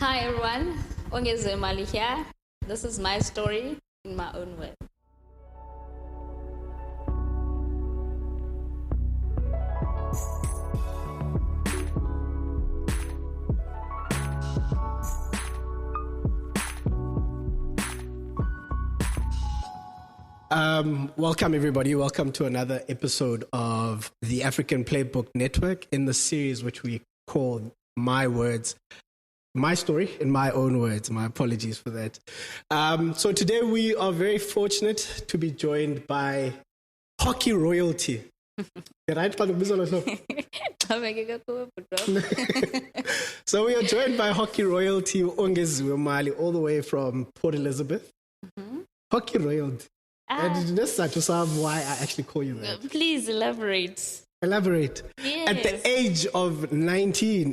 Hi everyone, Ongeziwe Mali here. This is my story in my own way. Welcome everybody. Welcome to another episode of the African Playbook Network in the series which we call My Words, My Story in My Own Words. My apologies for that. So today we are very fortunate to be joined by hockey royalty. So we are joined by hockey royalty Ongeziwe Mali all the way from Port Elizabeth. Hockey royalty. And that's why I actually call you that. Please elaborate. Elaborate. Yes. At the age of 19,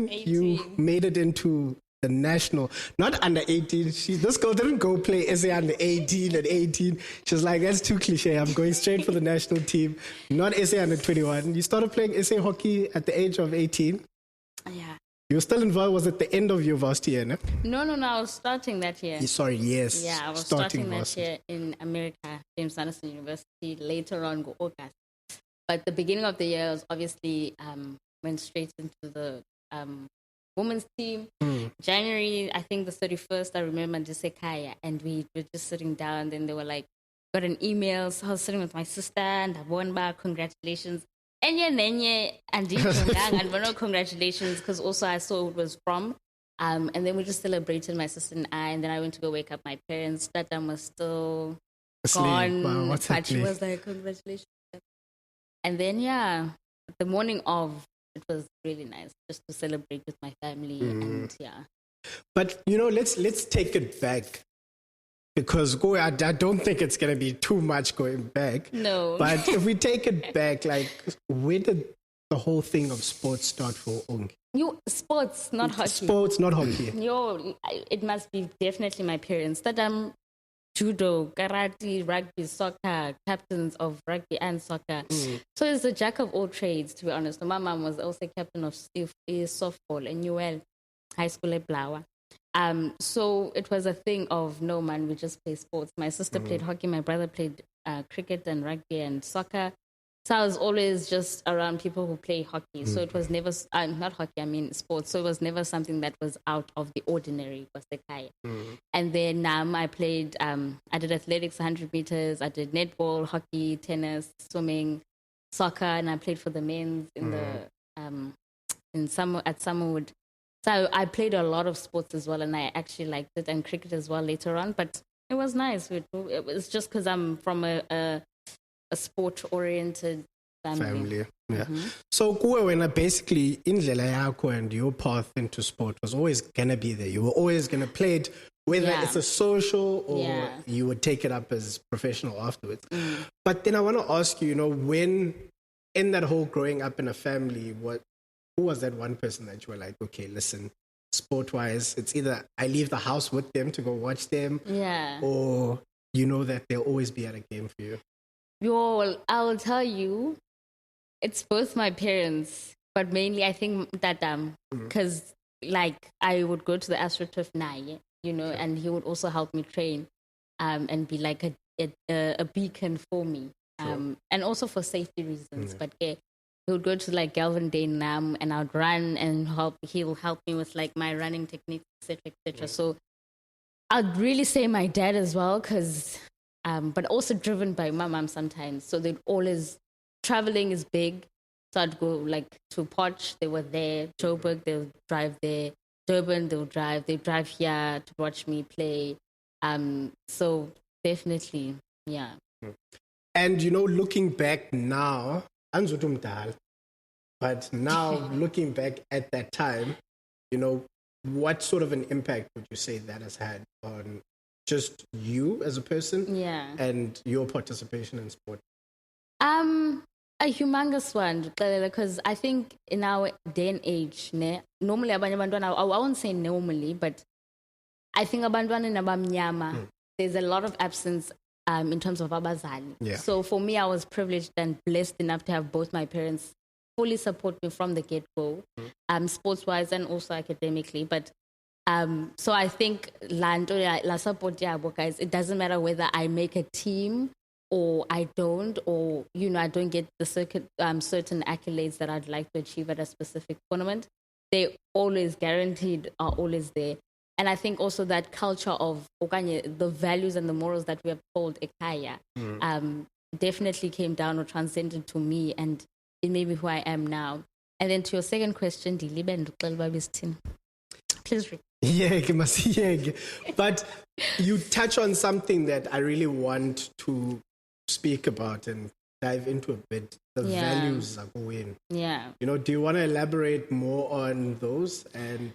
you made it into the national, not under 18. This girl didn't go play SA under 18 and 18. She was like, that's too cliche. I'm going straight for the national team, not SA under 21. You started playing SA hockey at the age of 18. Yeah. You were still involved, was it the end of your varsity year, no? No, I was starting that year. Sorry, yes. Yeah, I was starting that year in America, James Madison University, later on go August. But the beginning of the year was obviously went straight into the women's team. January, I think the 31st, I remember Kaya, and we were just sitting down. Then they were like, got an email. So I was sitting with my sister, and I won back, congratulations. And congratulations, because also I saw it was from. And then we just celebrated, my sister and I. And then I went to go wake up my parents. That time was still gone. Wow, but she was like, congratulations. And then, the morning of, it was really nice just to celebrate with my family. And But, let's take it back. Because I don't think it's going to be too much going back. No. But if we take it back, like, where did the whole thing of sports start for Onge? Sports, not hockey. Sports, not hockey. It must be definitely my parents. That I'm judo, karate, rugby, soccer, captains of rugby and soccer. So it's a jack of all trades, to be honest. My mom was also captain of softball in UL High School at Blawa. So it was a thing of, no man, we just play sports. My sister played hockey, my brother played cricket and rugby and soccer. So I was always just around people who play hockey. So it was never, not hockey, I mean sports. So it was never something that was out of the ordinary. And then I played, I did athletics, 100 meters. I did netball, hockey, tennis, swimming, soccer, and I played for the men's in the at Summerwood. So I played a lot of sports as well, and I actually liked it, and cricket as well later on. But it was nice. It was just because I'm from a sport-oriented family. Yeah. So when basically indlela yakho and your path into sport was always gonna be there. You were always gonna play it, whether it's a social or you would take it up as professional afterwards. But then I want to ask you, when in that whole growing up in a family, who was that one person that you were like, okay, listen, sport-wise, it's either I leave the house with them to go watch them, or that they'll always be at a game for you? I will tell you, it's both my parents, but mainly I think that because like I would go to the AstroTurf now, and he would also help me train, and be like a beacon for me, and also for safety reasons. But he would go to like Galvin Day Nam, and I'd run and he'll help me with like my running techniques, etc. So I'd really say my dad as well, because but also driven by my mom sometimes. So they'd always, traveling is big. So I'd go like to Potch, they were there. Joburg, they'll drive there. Durban, they drive here to watch me play. So definitely, yeah. And looking back now, but now looking back at that time, what sort of an impact would you say that has had on just you as a person and your participation in sport? A humongous one, because I think in our day and age, normally, I won't say normally, but I think there's a lot of absence in terms of abazali. Yeah. So for me, I was privileged and blessed enough to have both my parents fully support me from the get-go, sports-wise and also academically. But So I think la support yabo, guys, it doesn't matter whether I make a team or I don't, or, I don't get the certain accolades that I'd like to achieve at a specific tournament. They always guaranteed are always there. And I think also that culture of the values and the morals that we have told Ekaya definitely came down or transcended to me, and it made me who I am now. And then to your second question, please repeat. Yeah, but you touch on something that I really want to speak about and dive into a bit. The values are going. Yeah. Do you want to elaborate more on those? And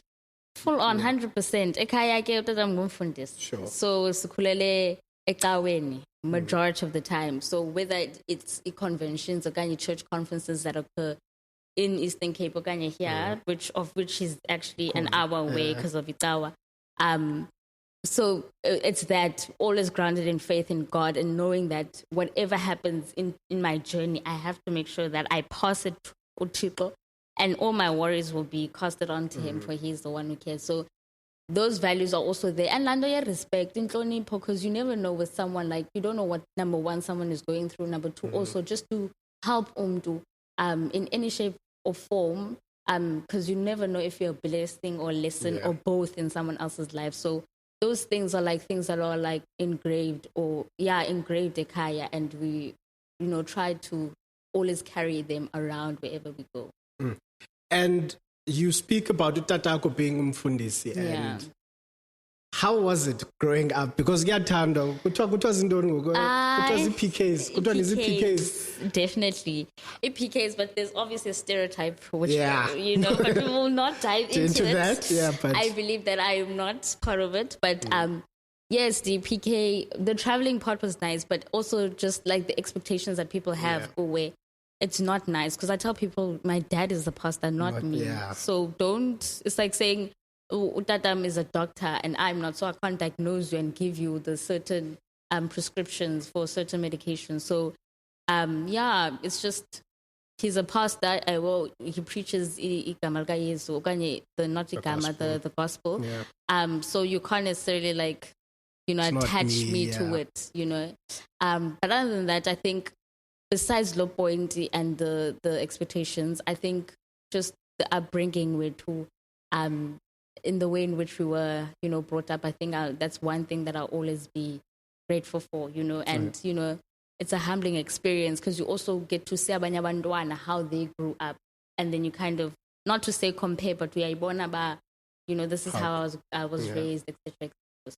full on, 100%. Ekhaya ke utata sure. So sikhulele ecaweni majority of the time. So whether it's conventions or church conferences that occur in Eastern Cape or here, which is actually an hour away because of Itawa. So it's that all is grounded in faith in God and knowing that whatever happens in my journey, I have to make sure that I pass it to Chico, and all my worries will be casted onto him, for he's the one who cares. So those values are also there. And Landoya respect, because you never know with someone, like you don't know what, number one, someone is going through. Number two, also just to help Umdu in any shape or form, because you never know if you're a blessing or lesson or both in someone else's life. So those things are like things that are like engraved Ekaya, and we, try to always carry them around wherever we go. And you speak about Utatako being umfundisi, and how was it growing up? Because Tando, PKs. Definitely. PKs, but there's obviously a stereotype which but we will not dive into that. Yeah, but I believe that I am not part of it. But yes, the PK, the traveling part was nice, but also just like the expectations that people have away. It's not nice, because I tell people my dad is the pastor, not me. Yeah. So it's like saying Utatam is a doctor and I'm not, so I can't diagnose you and give you the certain prescriptions for certain medications. So it's just, he's a pastor. He preaches the gospel. Yeah. So you can't necessarily attach me to it. But other than that, I think besides low point and the expectations, I think just the upbringing in the way in which we were, brought up. I think that's one thing that I'll always be grateful for, and, it's a humbling experience, because you also get to see abanye abantwana how they grew up, and then you kind of, not to say compare, but we are this is how I was raised, etc. So,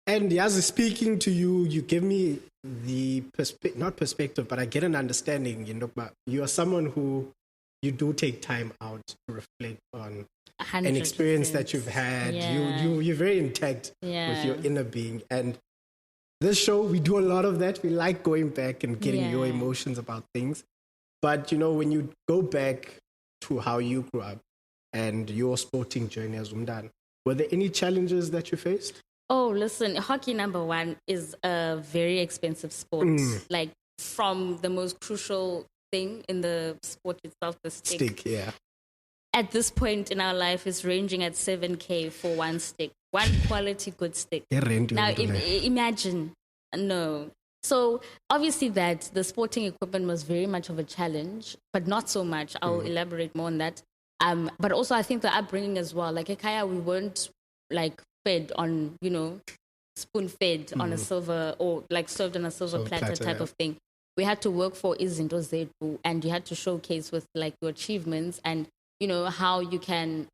And as speaking to you, you give me the not perspective, but I get an understanding. You are someone who you do take time out to reflect on 100%. An experience that you've had. You're very intact with your inner being. And this show, we do a lot of that. We like going back and getting your emotions about things. But when you go back to how you grew up and your sporting journey as Umdan, were there any challenges that you faced? Oh, listen, hockey, number one, is a very expensive sport. Like, from the most crucial thing in the sport itself, the stick. At this point in our life, it's ranging at 7K for one stick. One quality good stick. Now, imagine. No. So, obviously that the sporting equipment was very much of a challenge, but not so much. I'll elaborate more on that. But also, I think the upbringing as well. Like, Ekaya, we weren't, fed on, spoon-fed on a silver, or served on a silver platter type of thing. We had to work for izinto zethu, and you had to showcase with your achievements and how you can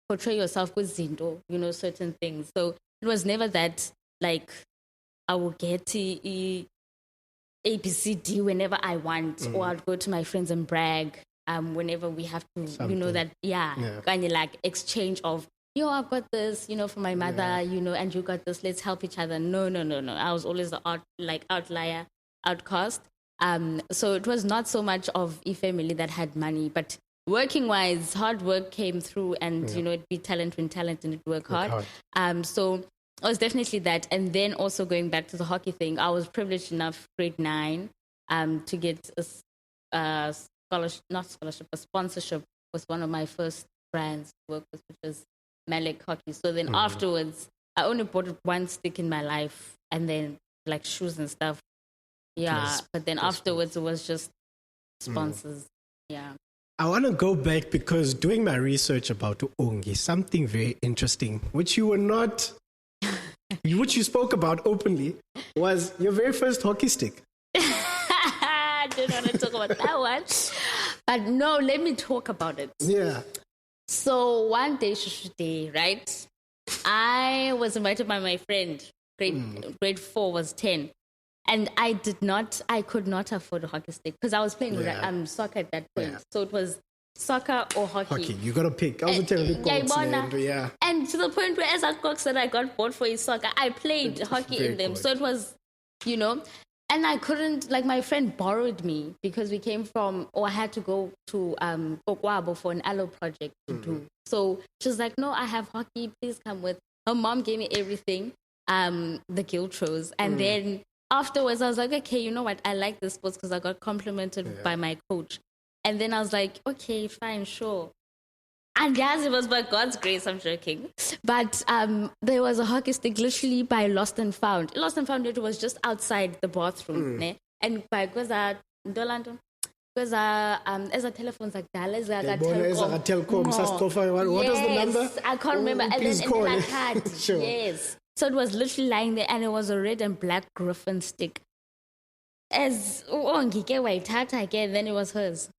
portray yourself with zinto, certain things. So it was never that I will get ABCD whenever I want, or I'll go to my friends and brag whenever we have to, something. Kind of exchange of, I've got this, for my mother, and you got this, let's help each other. No. I was always the outlier, outcast. So it was not so much of a family that had money, but working-wise, hard work came through, and, it'd be talent when talent didn't work hard. So it was definitely that. And then also going back to the hockey thing, I was privileged enough, grade 9, to get a sponsorship with one of my first brands to work with, which was Malek hockey. So then afterwards, I only bought one stick in my life, and then like shoes and stuff. Yeah, but then afterwards it was just sponsors. Yeah. I want to go back because doing my research about Ongi, something very interesting, which you were not, which you spoke about openly, was your very first hockey stick. I didn't want to talk about that one. But no, let me talk about it. Yeah. So one day, right? I was invited by my friend. Grade 4 was 10. And I could not afford a hockey stick because I was playing soccer at that point. Yeah. So it was soccer or hockey. You got to pick. I was yeah. And to the point where as a cox that I got bought for his soccer, I played hockey in them. Cool. So it was, and I couldn't, like my friend borrowed me because we came from, or I had to go to Kokwabo for an aloe project to do. So she was like, no, I have hockey, please come with. Her mom gave me everything, the Giltros. And then afterwards, I was like, okay, you know what? I like this sports because I got complimented by my coach. And then I was like, okay, fine, sure. And yes, it was by God's grace, I'm joking. But there was a hockey stick literally by Lost and Found. Lost and Found, it was just outside the bathroom. And by Dolando, because as a telephone's like that, as a telecom. What was the number? I can't remember. And then I had, sure. Yes. So it was literally lying there, and it was a red and black griffin stick. As again, then it was hers.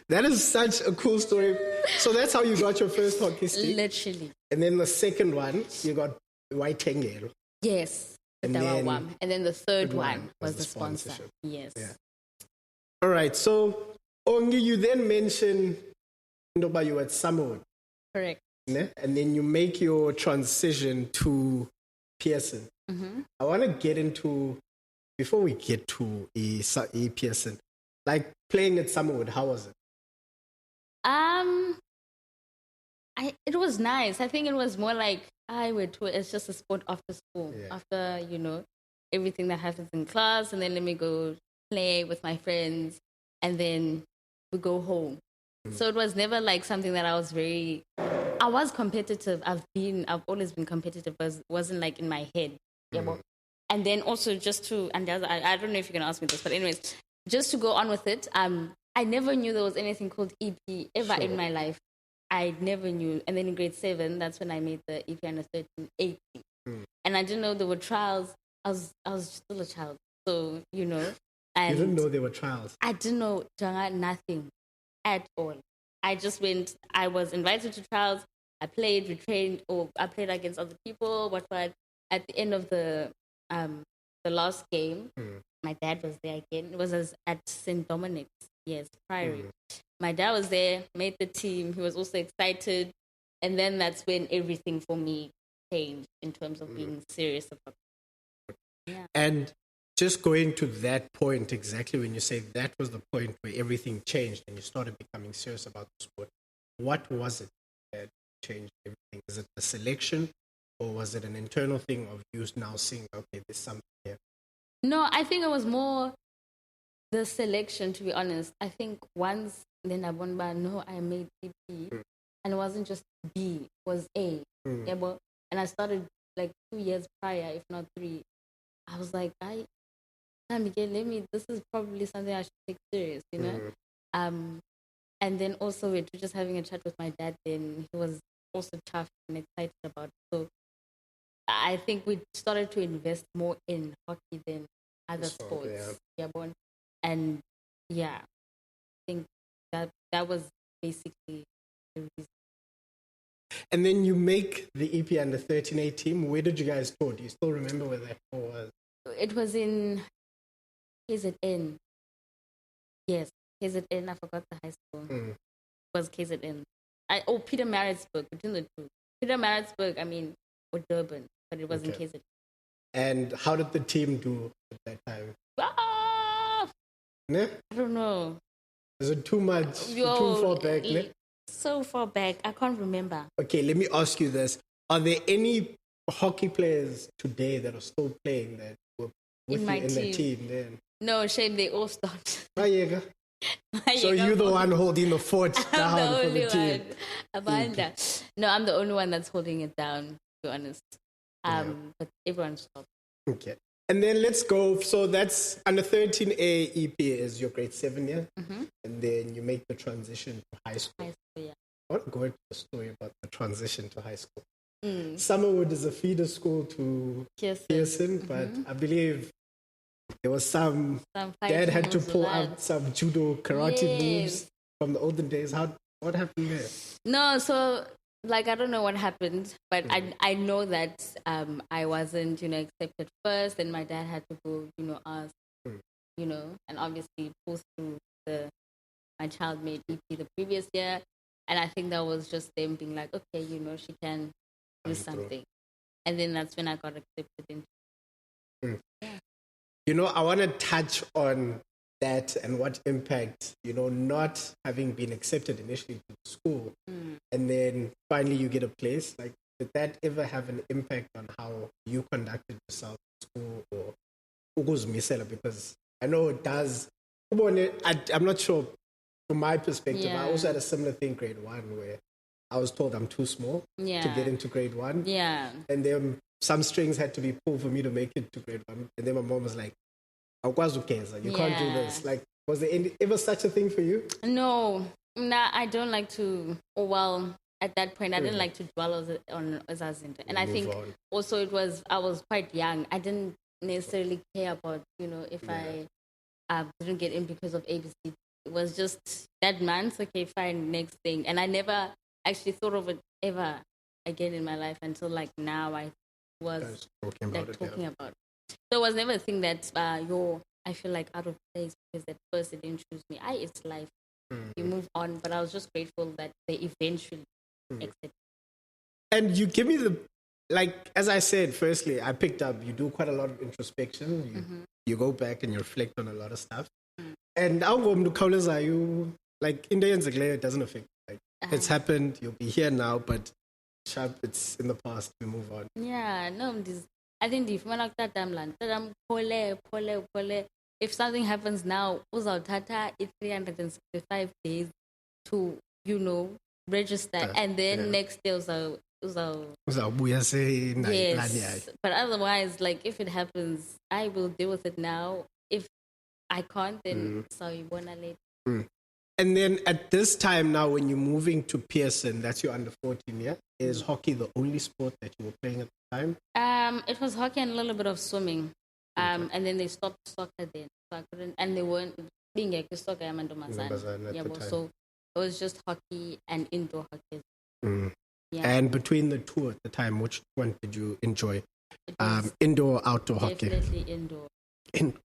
That is such a cool story. So that's how you got your first hockey stick? Literally. And then the second one, you got white tengelo. Yes. And then the third one was the sponsor. Yes. Yeah. All right. So, Ongi, you then mentioned you were at Summerwood. Correct. And then you make your transition to Pearson. I want to get into, before we get to a Pearson, like playing at Summerwood, how was it? It was nice. I think it was more like it's just a sport after school, after everything that happens in class, and then let me go play with my friends, and then we go home. So it was never like something that I was competitive. I've always been competitive, but it wasn't like in my head. And then also I don't know if you're gonna ask me this, but anyways, just to go on with it, I never knew there was anything called EP ever in my life. I never knew. And then in grade 7, that's when I made the EP under 13, 18. And I didn't know there were trials. I was still a child. So, And you didn't know there were trials? I didn't know nothing at all. I just went, I was invited to trials. I played, we trained, or I played against other people. But at the end of the last game, my dad was there again. It was at St. Dominic's. Yes, Priory. My dad was there, made the team. He was also excited. And then that's when everything for me changed in terms of being serious about it. Yeah. And just going to that point, exactly when you say that was the point where everything changed and you started becoming serious about the sport, what was it that changed everything? Is it the selection, or was it an internal thing of you now seeing, okay, there's something here? No, I think it was more the selection, to be honest. I think once then I won by I made EP, and it wasn't just B, it was A. And I started like 2 years prior, if not 3. I was like, this is probably something I should take serious, And then also we're just having a chat with my dad. Then he was also chuffed and excited about it. So I think we started to invest more in hockey than other sports. And I think that was basically the reason. And then you make the EP under 13A team. Where did you guys tour? Do you still remember where that tour was? It was in KZN. Yes, KZN. I forgot the high school. It was KZN. Peter Maritzburg, between the two. Peter Maritzburg, or Durban, but it was in KZN. And how did the team do at that time? I don't know. Is it too much? Too far back? So far back, I can't remember. Okay, let me ask you this. Are there any hockey players today that are still playing that were with you in the team then? No, shame, they all stopped. So you're the one holding the fort down for the team. Amanda. No, I'm the only one that's holding it down, to be honest. But everyone stopped. Okay. And then let's go. So that's under 13A EP is your grade 7 year. Mm-hmm. And then you make the transition to high school. Yeah. I want to go into the story about the transition to high school. Summerwood is a feeder school to Pearson, but I believe there was some dad had to pull out some judo karate moves from the olden days. What happened there? No, so I don't know what happened, but I know that I wasn't, accepted first, and my dad had to go, ask, and obviously pull through my child made EP the previous year, and I think that was just them being like, okay, she can do something, and then that's when I got accepted into. I want to touch on that and what impact, not having been accepted initially to school and then finally you get a place. Like, did that ever have an impact on how you conducted yourself at school or ukuzimisela? Because I know it does. I'm not sure from my perspective. I also had a similar thing grade 1 where I was told I'm too small to get into grade 1. Yeah. And then some strings had to be pulled for me to make it to grade 1. And then my mom was like, you can't do this. Like, was there ever such a thing for you? No, I don't like to. At that point, I didn't like to dwell on Ozazinto. And I think also I was quite young. I didn't necessarily care about, if I didn't get in because of ABC. It was just that month, okay, fine, next thing. And I never actually thought of it ever again in my life until now I was talking about it. So it was never a thing that I feel like out of place because at first they didn't choose me. It's life. You move on. But I was just grateful that they eventually accepted. And you give me as I said, firstly, I picked up, you do quite a lot of introspection. You go back and you reflect on a lot of stuff. And you in the end, it doesn't affect. It's happened, you'll be here now, but it's in the past, we move on. Yeah, no, I think if something happens now, it's 365 days to, register, and then next day yes. But otherwise, if it happens, I will deal with it now. If I can't, then you wanna later. And then at this time now, when you're moving to Pearson, that's your under 14 year, is hockey the only sport that you were playing at the time? It was hockey and a little bit of swimming. And then they stopped soccer then. So I couldn't, and they weren't being a soccer so it was just hockey and indoor hockey. Yeah. And between the two at the time, which one did you enjoy? Indoor, outdoor hockey? Definitely indoor.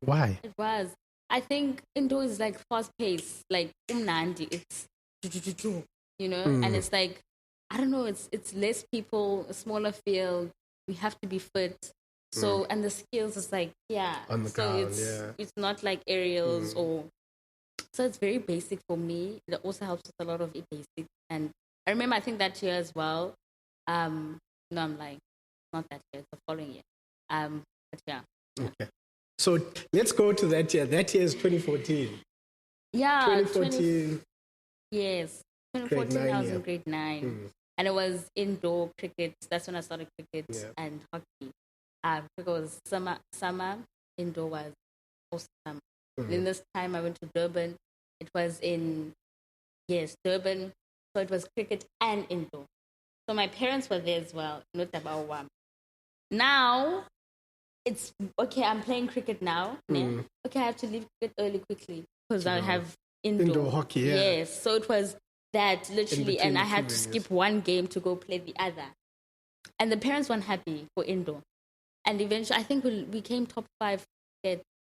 Why? It was. I think indoor is fast paced, umnandi. It's and it's I don't know. It's less people, a smaller field. We have to be fit. So and the skills is on the ground, it's not like aerials or. So it's very basic for me. It also helps with a lot of basic. And I remember, I think that year as well. No, I'm lying. Not that year. It's the following year. But yeah. Okay. So let's go to that year. That year is 2014. Yeah. 2014. Yes. 2014, I was in grade 9. And it was indoor cricket. That's when I started cricket and hockey. Cricket was summer. Indoor was also summer. Then this time I went to Durban. It was Durban. So it was cricket and indoor. So my parents were there as well. Not about one. Now, it's okay, I'm playing cricket now. Okay, I have to leave cricket early quickly because I have indoor hockey. Yes, so it was that literally, and I had to skip one game to go play the other. And the parents weren't happy for indoor. And eventually, I think we came top 5.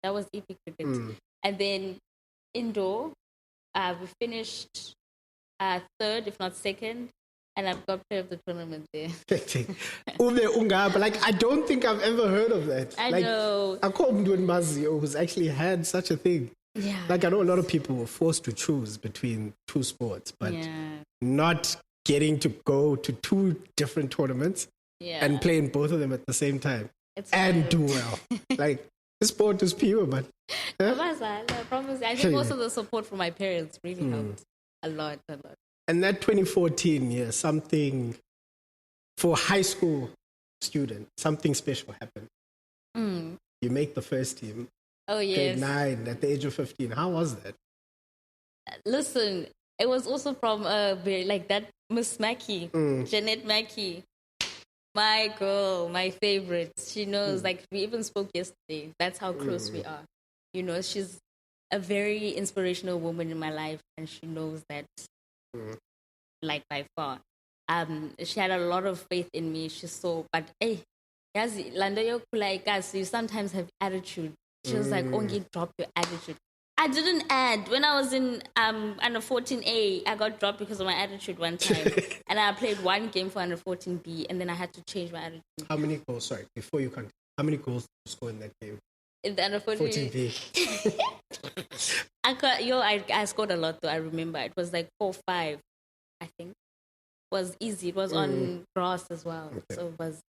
That was EP cricket. And then indoor, we finished 3rd, if not 2nd. And I've got player of the tournament there. But I don't think I've ever heard of that. I know. I call Mdwen Mazio, who's actually had such a thing. Yeah. I know a lot of people were forced to choose between 2 sports, but not getting to go to 2 different tournaments and play in both of them at the same time. Do well. The sport is pure, but... I promise. I think also the support from my parents really helped a lot. And that 2014, something for high school student, something special happened. You make the first team. Oh, yes. Grade 9 at the age of 15. How was that? Listen, it was also from that Miss Mackey, Jeanette Mackey. My girl, my favorite. She knows, we even spoke yesterday. That's how close we are. You know, she's a very inspirational woman in my life, and she knows that, by far. She had a lot of faith in me. She saw, but hey, you sometimes have attitude. She was like, Ongi, drop your attitude. I didn't add. When I was in under 14A, I got dropped because of my attitude one time. And I played one game for under 14B, and then I had to change my attitude. How many goals, sorry, before you continue, how many goals did you score in that game? In the under 14B? I scored a lot, though, I remember. It was 4-5, I think. It was easy. It was on grass as well. Okay. So it was,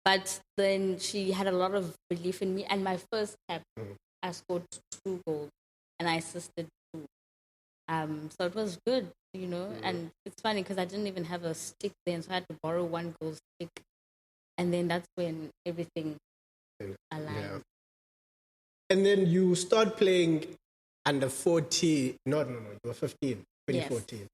But then she had a lot of belief in me. And my first cap, I scored 2 goals and I assisted 2. So it was good, and it's funny because I didn't even have a stick then, so I had to borrow 1 goal stick. And then that's when everything aligned. Yeah. And then you start playing under 14. No, you were 15, 2014. Yes.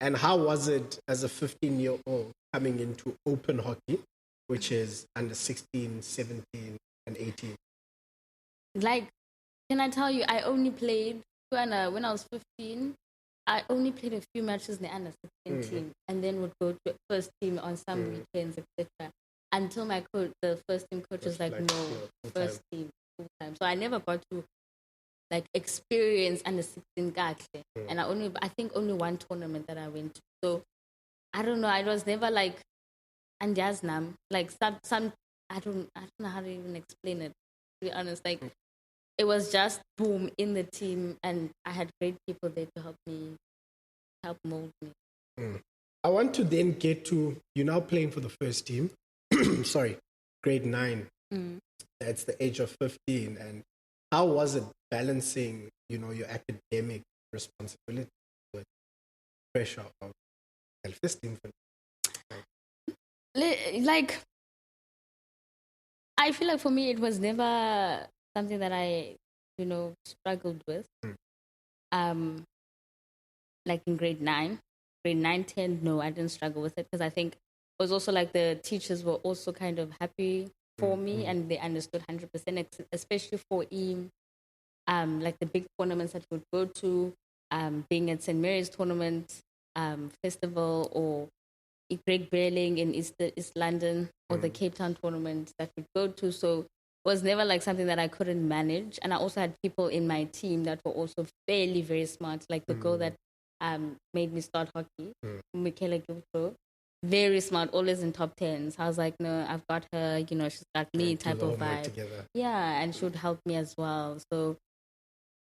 And how was it as a 15-year-old coming into open hockey, which is under 16, 17, and 18? Can I tell you, I only played, when I was 15, I only played a few matches in the under 16 team, and then would go to first team on some weekends, etc. Until the first team coach was like, no, first team, full time. So I never got to experience under 16 kahle. And I think only one tournament that I went to. So I don't know, I was never and Jasnam, some I don't know how to even explain it, to be honest. It was just boom in the team, and I had great people there to help mold me. I want to then get to, you're now playing for the first team. Sorry, grade 9. That's the age of 15. And how was it balancing, your academic responsibility with pressure of self-esteem? I feel like for me, it was never something that I, struggled with. In grade 9, 10, no, I didn't struggle with it because I think it was also the teachers were also kind of happy for me and they understood 100%, especially for the big tournaments that we would go to, being at St. Mary's tournament, festival, or Gqeberha in East London, or the Cape Town tournament that we'd go to. So it was never something that I couldn't manage. And I also had people in my team that were also fairly very smart, the girl that made me start hockey, Michaela Gqeberha, very smart, always in top 10s. I was like, no, I've got her, she's got me type of vibe. Yeah, and she would help me as well. So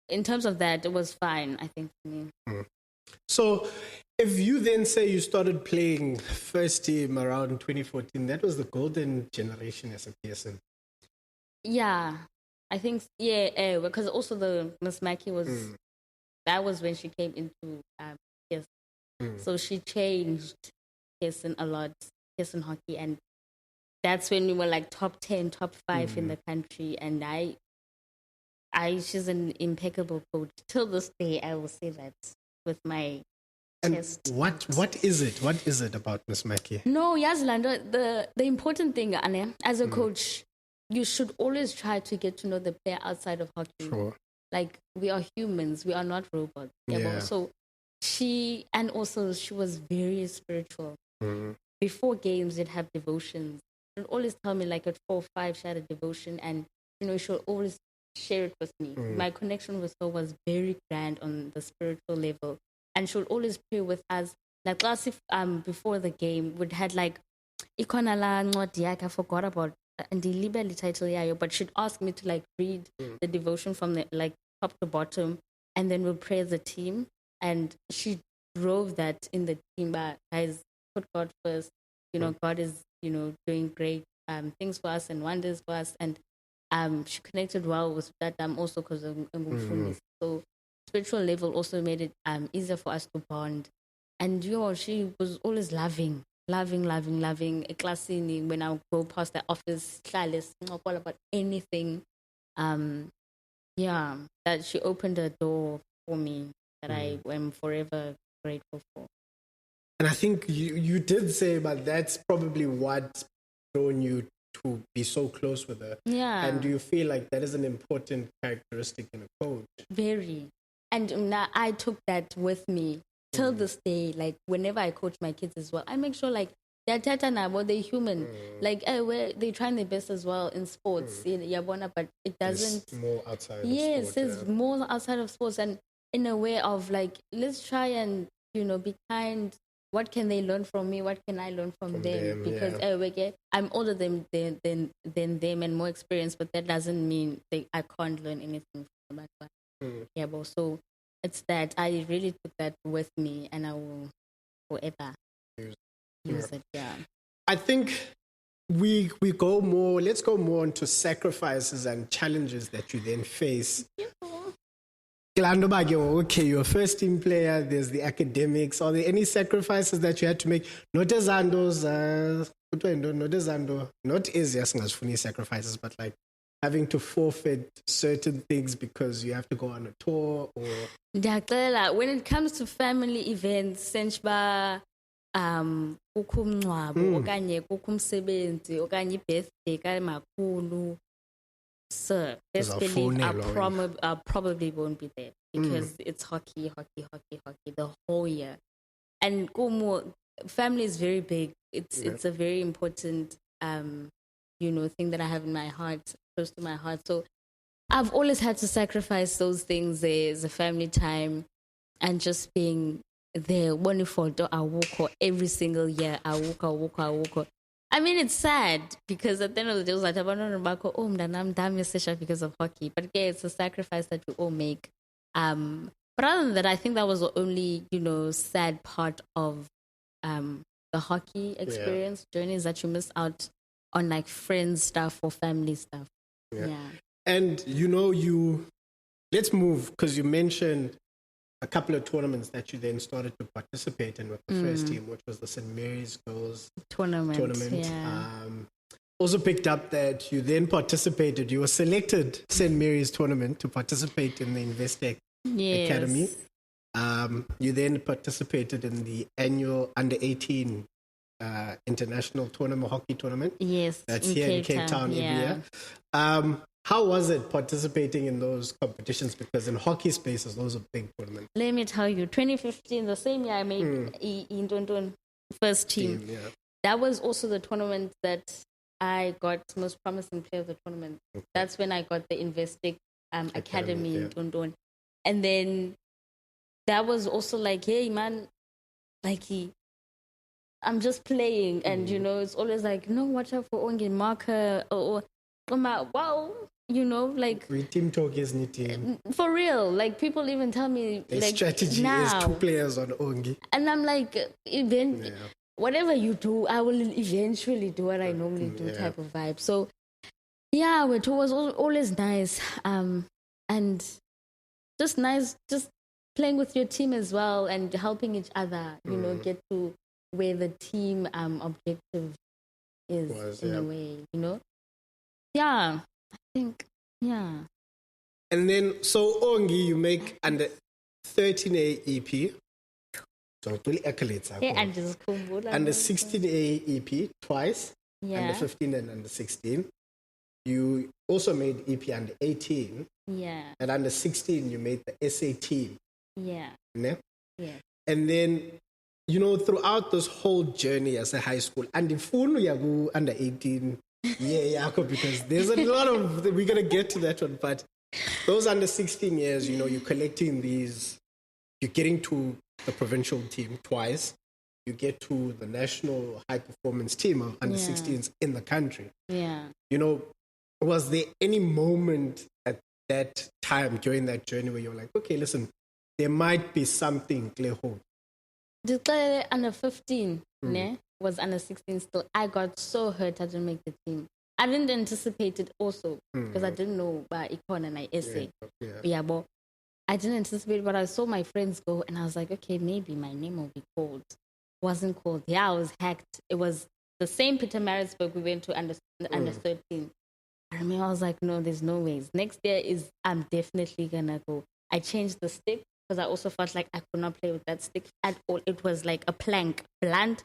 in terms of that, it was fine, I think, for me. So if you then say you started playing first team around 2014, that was the golden generation as a PSN. Yeah, I think, because also the Miss Mackey was, that was when she came into PSN. So she changed PSN a lot, PSN hockey, and that's when we were top 10, top 5 in the country, and she's an impeccable coach. Till this day, I will say that with my chest. What is it? What is it about Miss Mackey? No, Yazlando, the important thing, Anne, as a coach, you should always try to get to know the player outside of hockey. Sure. We are humans, we are not robots. Yeah. So she was very spiritual. Before games, they'd have devotions. She'd always tell me at 4 or 5, she had a devotion, and she'll always share it with me. My connection with her was very grand on the spiritual level, and she would always pray with us. Last before the game, we'd had I forgot about and the liberty title, but she'd ask me to read the devotion from the top to bottom, and then we'll pray as a team. And she drove that in the team. Guys, put God first. God is doing great things for us and wonders for us. And she connected well with that also because of Ngumfundisi. So spiritual level also made it easier for us to bond. And she was always loving a class when I would go past the office, not all about anything. That she opened a door for me that I am forever grateful for. And I think you did say, but that's probably what's drawn you to be so close with her. Yeah. And do you feel like that is an important characteristic in a coach? Very. And now I took that with me till this day. Like whenever I coach my kids as well, I make sure like they're tatana, but they're human. Like they're trying their best as well in sports. But it doesn't. It's more outside of yes, sport. It's more outside of sports, and in a way of like, let's try and be kind. What can they learn from me? What can I learn from them? Because I'm older than them and more experienced, but that doesn't mean I can't learn anything from that. So it's that I really took that with me, and I will forever use it. Yeah. I think we go more. Let's go more into sacrifices and challenges that you then face. Okay, you're a first team player, there's the academics. Are there any sacrifices that you had to make? Not as easy as funny sacrifices, but like having to forfeit certain things because you have to go on a tour or when it comes to family events, senchba okanye kukumsebenzi okanye birthday ka makhulu. Sir, best believe I probably won't be there because it's hockey the whole year. And family is very big. It's a very important thing that I have in my heart, close to my heart. So I've always had to sacrifice those things. There's a family time and just being there. Wonderful. I walk every single year. I walk. I mean, it's sad because at the end of the day, it was like, I'm damn because of hockey. But yeah, it's a sacrifice that we all make. But other than that, I think that was the only, sad part of the hockey experience journeys that you miss out on, like friends stuff or family stuff. Yeah. And let's move, because you mentioned a couple of tournaments that you then started to participate in with the first team, which was the St. Mary's Girls Tournament. Yeah. Also picked up that you then participated, you were selected St. Mary's Tournament to participate in the Investec Academy. You then participated in the annual Under-18 international tournament, hockey tournament. Yes. That's here in Cape Town every year. How was it participating in those competitions? Because in hockey spaces, those are big tournaments. Let me tell you, 2015, the same year I made in first team. That was also the tournament that I got most promising player of the tournament. Okay. That's when I got the Investec Academy in Dondon. And then that was also like, hey man, like I'm just playing, and it's always like, no, watch out for Onge marker or wow, like team talk is new team. For real. Like people even tell me the like strategy now, is 2 players on Onge. And I'm like, whatever you do, I will eventually do what I normally do type of vibe. So it was always nice. And just nice, just playing with your team as well and helping each other, get to where the team objective is in a way, Yeah, I think, And then, so Ongi, you make under 13A EP. So, really accolades. Under 16A EP twice. Under 15 and under 16. You also made EP under 18. Yeah. And under 16, you made the SA team. Yeah. Yeah. And then, throughout this whole journey as a high school, and if you go under 18, because there's a lot of, we're going to get to that one, but those under 16 years, you're collecting these, you're getting to the provincial team twice, you get to the national high performance team of under 16s in the country. Yeah. Was there any moment at that time during that journey where you're like, okay, listen, there might be something, clear hope? Under 15, was under 16 still. I got so hurt I didn't make the team. I didn't anticipate it also because I didn't know about econ and essay. Yeah, but I didn't anticipate, but I saw my friends go and I was like, okay, maybe my name will be called. Wasn't called. Yeah, I was hacked. It was the same Pietermaritzburg we went to under 13. I remember I was like, no, there's no ways. Next year I'm definitely gonna go. I changed the stick because I also felt like I could not play with that stick at all. It was like a plank, blunt.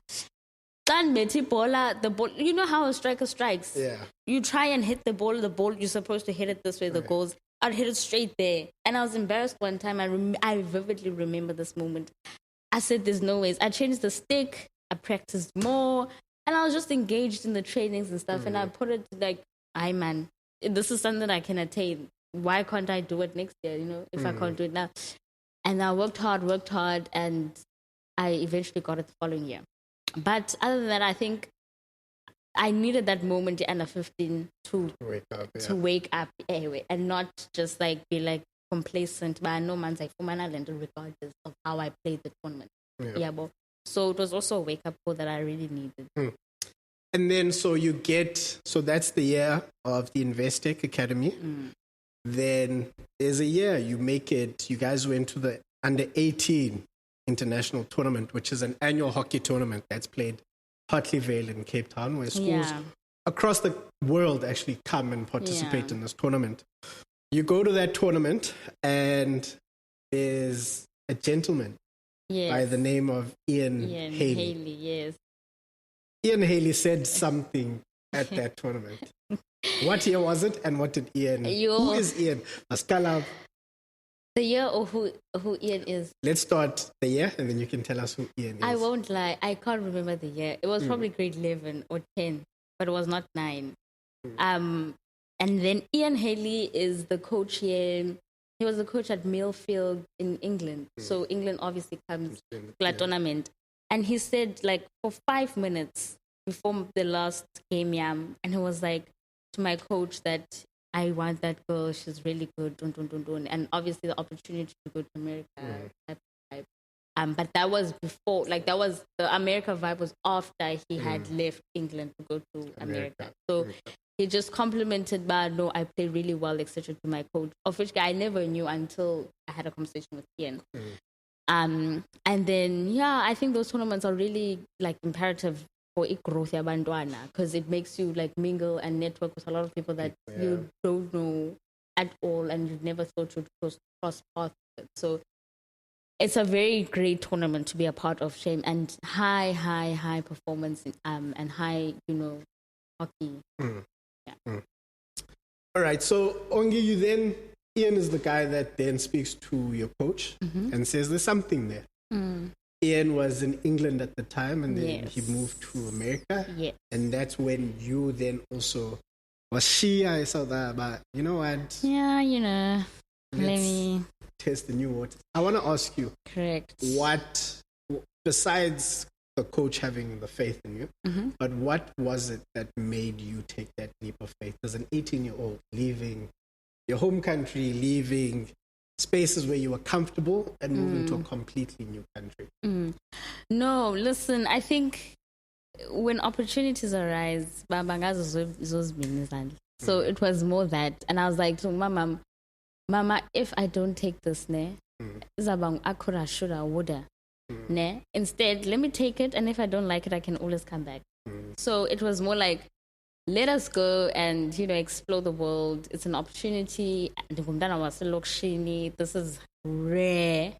The ball, you know how a striker strikes? Yeah. You try and hit the ball, you're supposed to hit it this way, the goals. I'd hit it straight there. And I was embarrassed one time. I vividly remember this moment. I said, there's no ways. I changed the stick. I practiced more. And I was just engaged in the trainings and stuff. And I put it like, man, this is something I can attain. Why can't I do it next year, if I can't do it now? And I worked hard, and I eventually got it the following year. But other than that, I think I needed that moment at under 15 to wake up anyway, and not just like be like complacent. But I know man's like for my talent regardless of how I played the tournament. But so it was also a wake up call that I really needed. And then so that's the year of the Investec Academy. Then there's a year you make it. You guys went to the under 18 international tournament, which is an annual hockey tournament that's played Hartley Vale in Cape Town, where schools across the world actually come and participate in this tournament. You go to that tournament, and there's a gentleman by the name of Ian Haley. Ian Haley said something at that tournament. What year was it, and what did Ian? Who is Ian? The year or who Ian is? Let's start the year, and then you can tell us who Ian is. I won't lie. I can't remember the year. It was probably grade 11 or 10, but it was not 9. And then Ian Haley is the coach here. He was the coach at Millfield in England. So England obviously comes to that tournament. And he said, like, for 5 minutes before the last game, and he was like to my coach that I want that girl. She's really good. And obviously the opportunity to go to America. But that was before, like that was the America vibe was after he had left England to go to America. So he just complimented, but no, I played really well, etc. to my coach, of which I never knew until I had a conversation with Ian. And then, I think those tournaments are really like imperative for growth because it makes you like mingle and network with a lot of people that you don't know at all and you've never thought you'd cross paths with. So it's a very great tournament to be a part of, Shame, and high performance and high, hockey. All right, so Onge, Ian is the guy that then speaks to your coach and says there's something there. Ian was in England at the time, and then he moved to America. And that's when you then also was Shia, but you know what? Let me test the new waters. I want to ask you. Correct. What, besides the coach having the faith in you, but what was it that made you take that leap of faith as an 18-year-old, leaving your home country, leaving spaces where you were comfortable and moving to a completely new country? No, listen, I think when opportunities arise, so it was more that. And I was like to Mama, if I don't take this, I shoulda, woulda. Instead, let me take it, and if I don't like it, I can always come back. So it was more like, let us go and, explore the world. It's an opportunity. This is rare,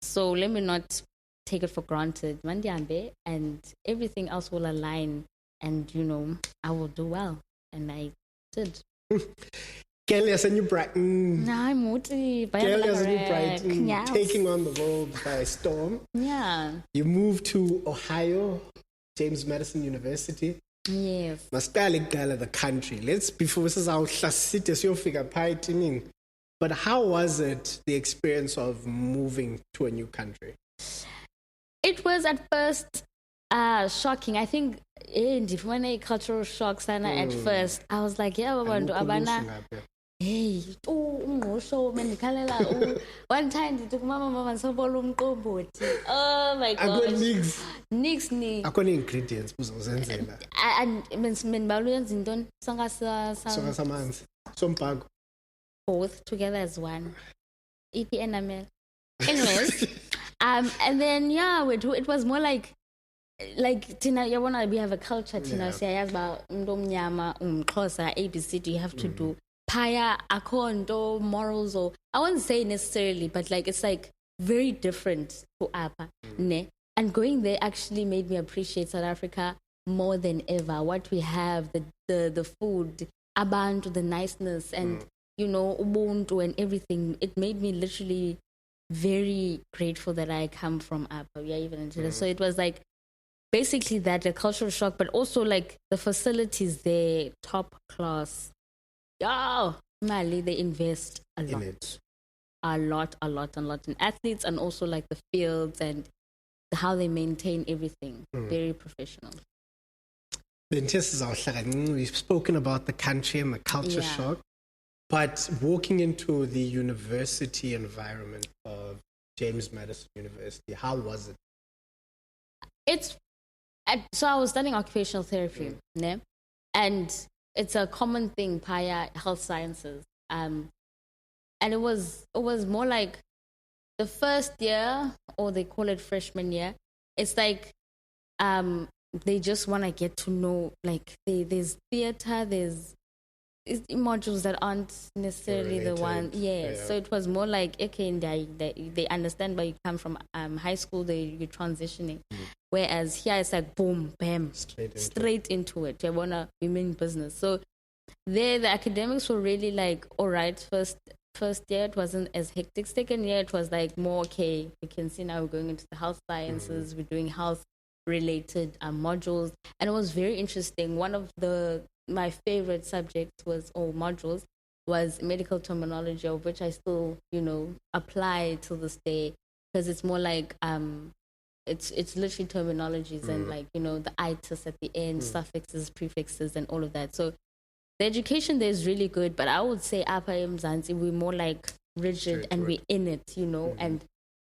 So let me not take it for granted. And everything else will align and, I will do well. And I did. New Brighton. New Brighton, taking on the world by storm. You moved to Ohio, James Madison University. Yes. The country. Before this is our city, but how was it, the experience of moving to a new country? It was at first shocking. I think when a cultural shock at first, I was like, hey, one time they took mama so oh my god. I got nix. Nix. I got ingredients. And men balloons in don't both together as one. EPNML. Anyways, and then it was more like Tina, we have a culture. Tina, say about Ndomnyama, Xhosa, ABC. You have to do paya, akondo, morals, or I won't say necessarily, but like it's like very different to Apa. Ne? And going there actually made me appreciate South Africa more than ever. What we have, the food, abantu, the niceness, and ubuntu and everything. It made me literally very grateful that I come from Apa. We are even into this. So it was like basically that, a cultural shock, but also like the facilities there, top class. Oh, Mali, they invest a lot. A lot in athletes, and also like the fields and how they maintain everything. Very professional. We've spoken about the country and the culture shock, but walking into the university environment of James Madison University, how was it? So I was studying occupational therapy, and it's a common thing, health sciences. And it was more like the first year, or they call it freshman year. It's like they just want to get to know, like there's theater, there's modules that aren't necessarily related, the one. So it was more like, okay, they understand where you come from. High school, you're transitioning. Whereas here it's like boom, bam, straight into it. You want to women business. So there, the academics were really like, all right, first year it wasn't as hectic. Second year it was like more, okay, we can see now we're going into the health sciences. We're doing health related modules, and it was very interesting. One of my favorite subjects modules was medical terminology, of which I still apply till this day, because it's more like it's literally terminologies and like the itis at the end, suffixes, prefixes, and all of that. So the education there is really good, but I would say Apa Mzansi, we're more like rigid and we're in it,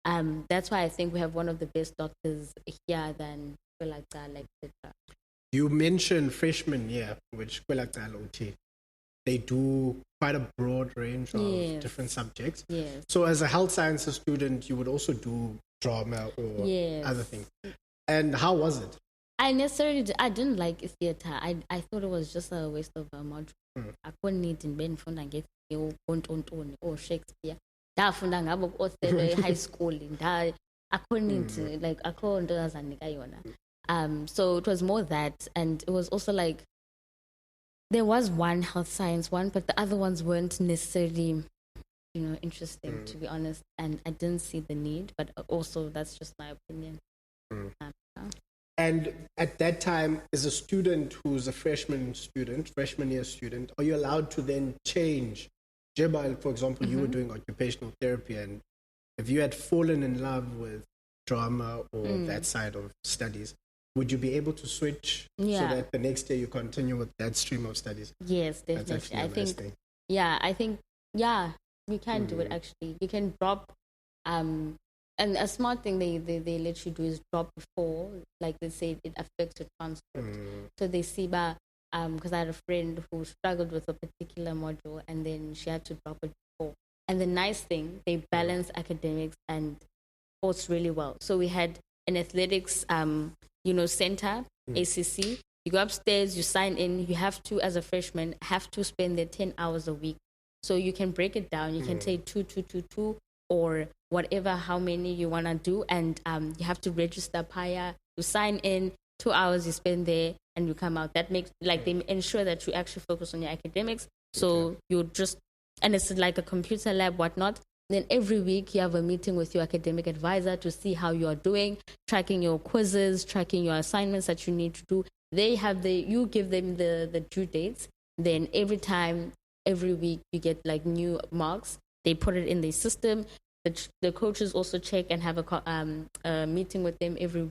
and that's why I think we have one of the best doctors here than Gqeberha, etc. You mentioned freshman year, which Gqeberha, they do quite a broad range of different subjects. Yes. So as a health sciences student, you would also do drama or other things. And how was it? I didn't like theater. I thought it was just a waste of a module. I couldn't need in Ben Funda get or Shakespeare. Dafunda ngabo Othello high school I couldn't need like I couldn't do as a so it was more that, and it was also like there was one health science one, but the other ones weren't necessarily interesting, to be honest, and I didn't see the need, but also that's just my opinion. And at that time, as a student who's a freshman year student, are you allowed to then change? Gqeberha, for example, you were doing occupational therapy, and if you had fallen in love with drama or that side of studies, would you be able to switch so that the next year you continue with that stream of studies? Yes, definitely. I think you can do it actually. You can drop, and a smart thing they let you do is drop before, like they say it affects your transcript. So they see because I had a friend who struggled with a particular module and then she had to drop it before. And the nice thing, they balance academics and sports really well. So we had an athletics center, ACC. You go upstairs, you sign in. You have to, as a freshman, have to spend there 10 hours a week. So you can break it down. You can say 2, or whatever, how many you want to do. And you have to register prior. You sign in, 2 hours you spend there, and you come out. That makes, like, they ensure that you actually focus on your academics. So you just, and it's like a computer lab, whatnot. Then every week you have a meeting with your academic advisor to see how you are doing, tracking your quizzes, tracking your assignments that you need to do. You give them the due dates. Then every week you get like new marks. They put it in the system. The coaches also check and have a meeting with them every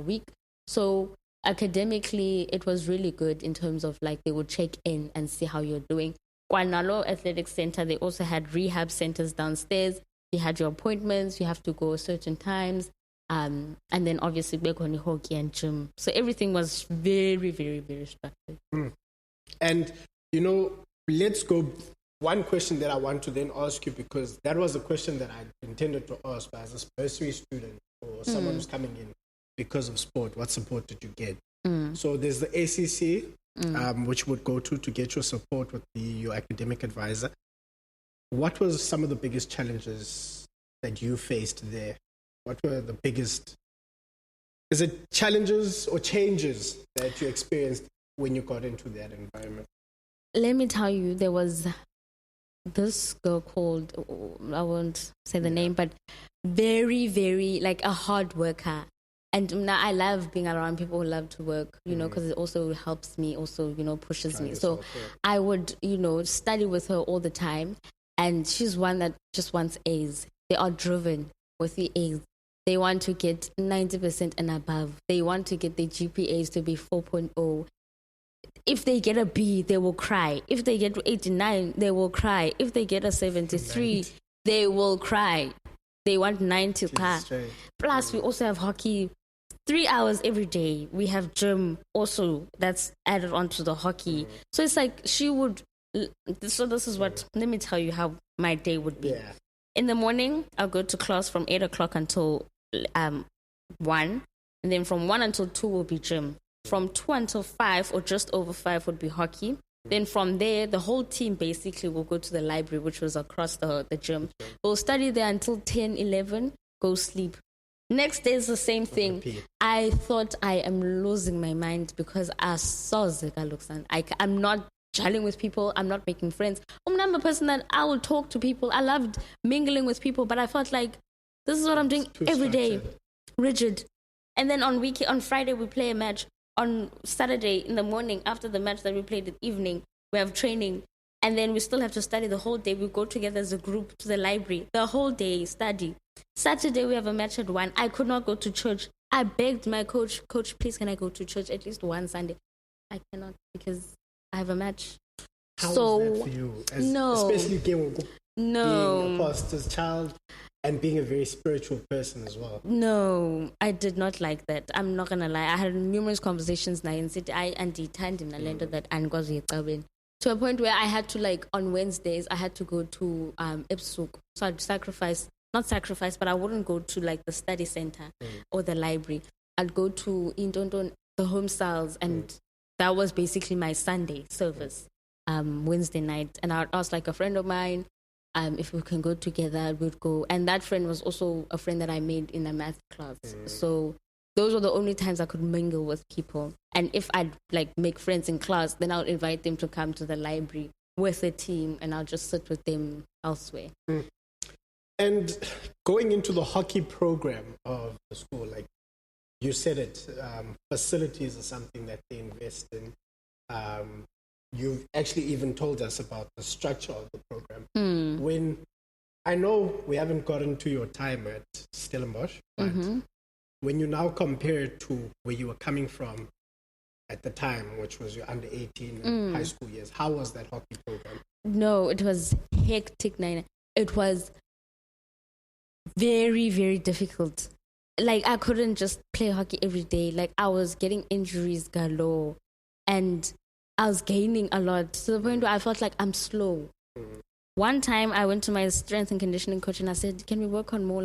week. So academically, it was really good in terms of like they would check in and see how you're doing. Kwanalo Athletic Center, they also had rehab centers downstairs. You had your appointments, you have to go certain times. And then obviously back on the hockey and gym. So everything was very, very, very structured. And, let's go. One question that I want to then ask you, because that was a question that I intended to ask, but as a bursary student or someone who's coming in because of sport, what support did you get? So there's the ACC, which would go to get your support with your academic advisor. What was some of the biggest challenges that you faced there? What were the biggest, is it challenges or changes that you experienced when you got into that environment? Let me tell you, there was this girl called, I won't say the name, but very, very like a hard worker. And now I love being around people who love to work, because it also helps me, also, pushes me. So I would, study with her all the time. And she's one that just wants A's. They are driven with the A's. They want to get 90% and above. They want to get their GPAs to be 4.0. If they get a B, they will cry. If they get 89, they will cry. If they get a 73, they will cry. They want 90 class. Plus, we also have hockey 3 hours every day. We have gym also that's added onto the hockey. So it's like she would... So this is what... Let me tell you how my day would be. Yeah. In the morning, I'll go to class from 8 o'clock until 1. And then from 1 until 2 will be gym. From 2 until 5 or just over 5 would be hockey. Then from there, the whole team basically will go to the library, which was across the gym. We'll study there until 10, 11, go sleep. Next day is the same thing. Repeat. I thought I am losing my mind because I saw Zika. I'm not gelling with people. I'm not making friends. I'm a person that I will talk to people. I loved mingling with people, but I felt like this is what I'm doing every day. Rigid. And then on Friday, we play a match. On Saturday in the morning, after the match that we played in the evening, we have training. And then we still have to study the whole day. We go together as a group to the library. The whole day, study. Saturday, we have a match at 1. I could not go to church. I begged my coach, please, can I go to church at least one Sunday? I cannot because I have a match. How was that for you? Especially being a pastor's child and being a very spiritual person as well. No, I did not like that. I'm not going to lie. I had numerous conversations now in city. I and timed him that and Gqeberha. To a point where I had to, on Wednesdays, I had to go to Ipsuk. So I'd not sacrifice, but I wouldn't go to, the study center or the library. I'd go to the home cells, and that was basically my Sunday service, Wednesday night. And I'd ask, a friend of mine, if we can go together, we'd go. And that friend was also a friend that I made in a math class. So those were the only times I could mingle with people. And if I'd make friends in class, then I'll invite them to come to the library with the team, and I'll just sit with them elsewhere. And going into the hockey program of the school, you said it, facilities are something that they invest in. You've actually even told us about the structure of the program. When I know we haven't gotten to your time at Stellenbosch, but when you now compare it to where you were coming from at the time, which was your under 18 and high school years, how was that hockey program? No, it was hectic, Naina. It was very, very difficult. I couldn't just play hockey every day. I was getting injuries galore, and I was gaining a lot to the point where I felt like I'm slow. One time I went to my strength and conditioning coach and I said, can we work on more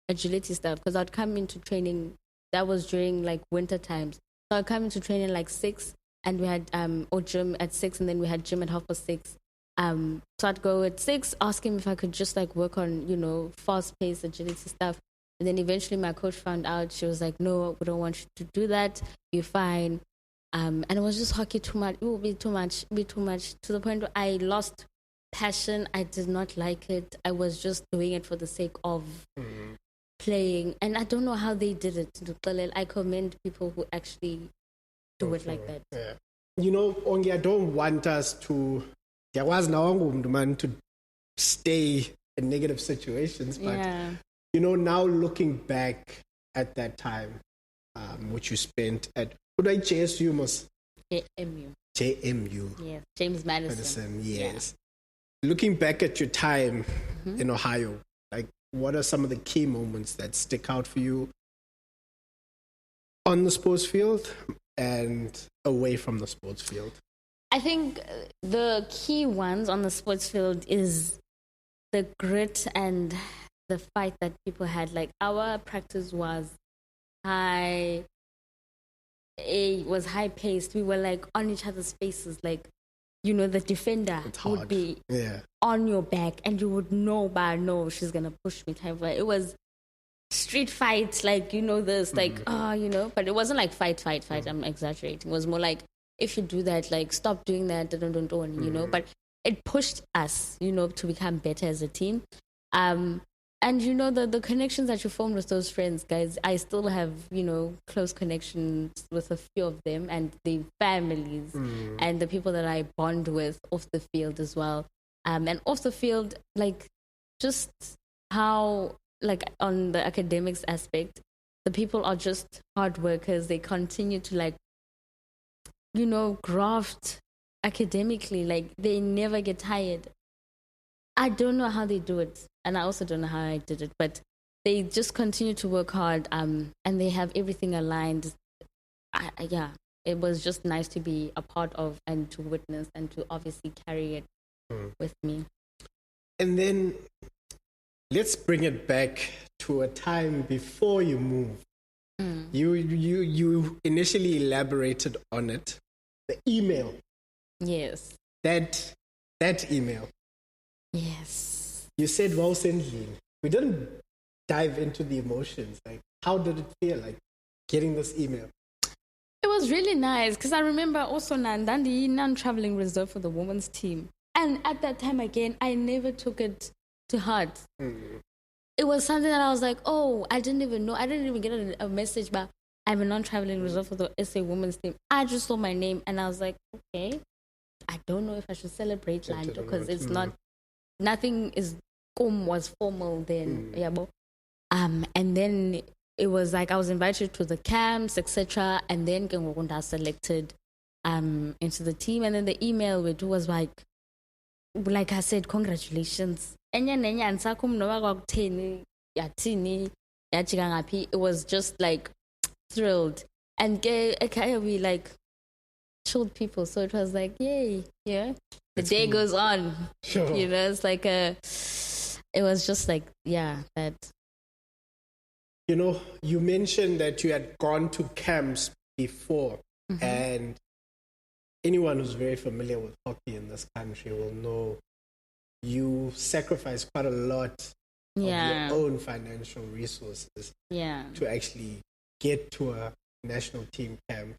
agility stuff? Because I'd come into training, that was during winter times. So I'd come into training 6, and we had gym at 6, and then we had gym at 6:30. So I'd go at 6, ask him if I could just work on, fast-paced agility stuff. And then eventually my coach found out. She was like, no, we don't want you to do that. You're fine. And it was just hockey too much. It would be too much, to the point where I lost passion. I did not like it. I was just doing it for the sake of playing. And I don't know how they did it. I commend people who actually do it like that. Yeah. Onge, I don't want us to... There was no man to stay in negative situations, but now looking back at that time, which you spent at JSU, JMU. JMU. Yes, James Madison. Yes. looking back at your time in Ohio, like what are some of the key moments that stick out for you on the sports field and away from the sports field? I think the key ones on the sports field is the grit and the fight that people had. Like our practice was high, it was high paced. We were like on each other's faces, like, you know, the defender would be on your back and you would know by no, she's going to push me type of, it was street fight, like, you know, this, like, you know, but it wasn't like fight. I'm exaggerating. It was more like, if you do that, like, stop doing that, don't, you know, but it pushed us, you know, to become better as a team. And, you know, the connections that you formed with those friends, guys, I still have, you know, close connections with a few of them and their families and the people that I bond with off the field as well. And off the field, like, just how, like, on the academics aspect, the people are just hard workers. They continue to, like, you know, graft academically. Like, they never get tired. I don't know how they do it. And I also don't know how I did it, but they just continue to work hard, and they have everything aligned. It was just nice to be a part of and to witness and to obviously carry it with me. And then let's bring it back to a time before you moved. You initially elaborated on it, the email. Yes. That email. Yes. You said, well, Sendlin. We didn't dive into the emotions. Like, how did it feel, like, getting this email? It was really nice, because I remember also Nandandi non-traveling reserve for the women's team. And at that time, again, I never took it to heart. It was something that I was like, oh, I didn't even know. I didn't even get a message, but I'm a non-traveling reserve for the SA women's team. I just saw my name, and I was like, okay, I don't know if I should celebrate Lando, because it's not... Nothing was formal then. And then it was like I was invited to the camps, etc. And then I was selected into the team. And then the email which was like I said, congratulations. It was just like thrilled. And we like chilled people, so it was like, yay, yeah. The day goes on. Sure. You know, it's like it was just like, that. You know, you mentioned that you had gone to camps before, and anyone who's very familiar with hockey in this country will know you sacrifice quite a lot of your own financial resources to actually get to a national team camp,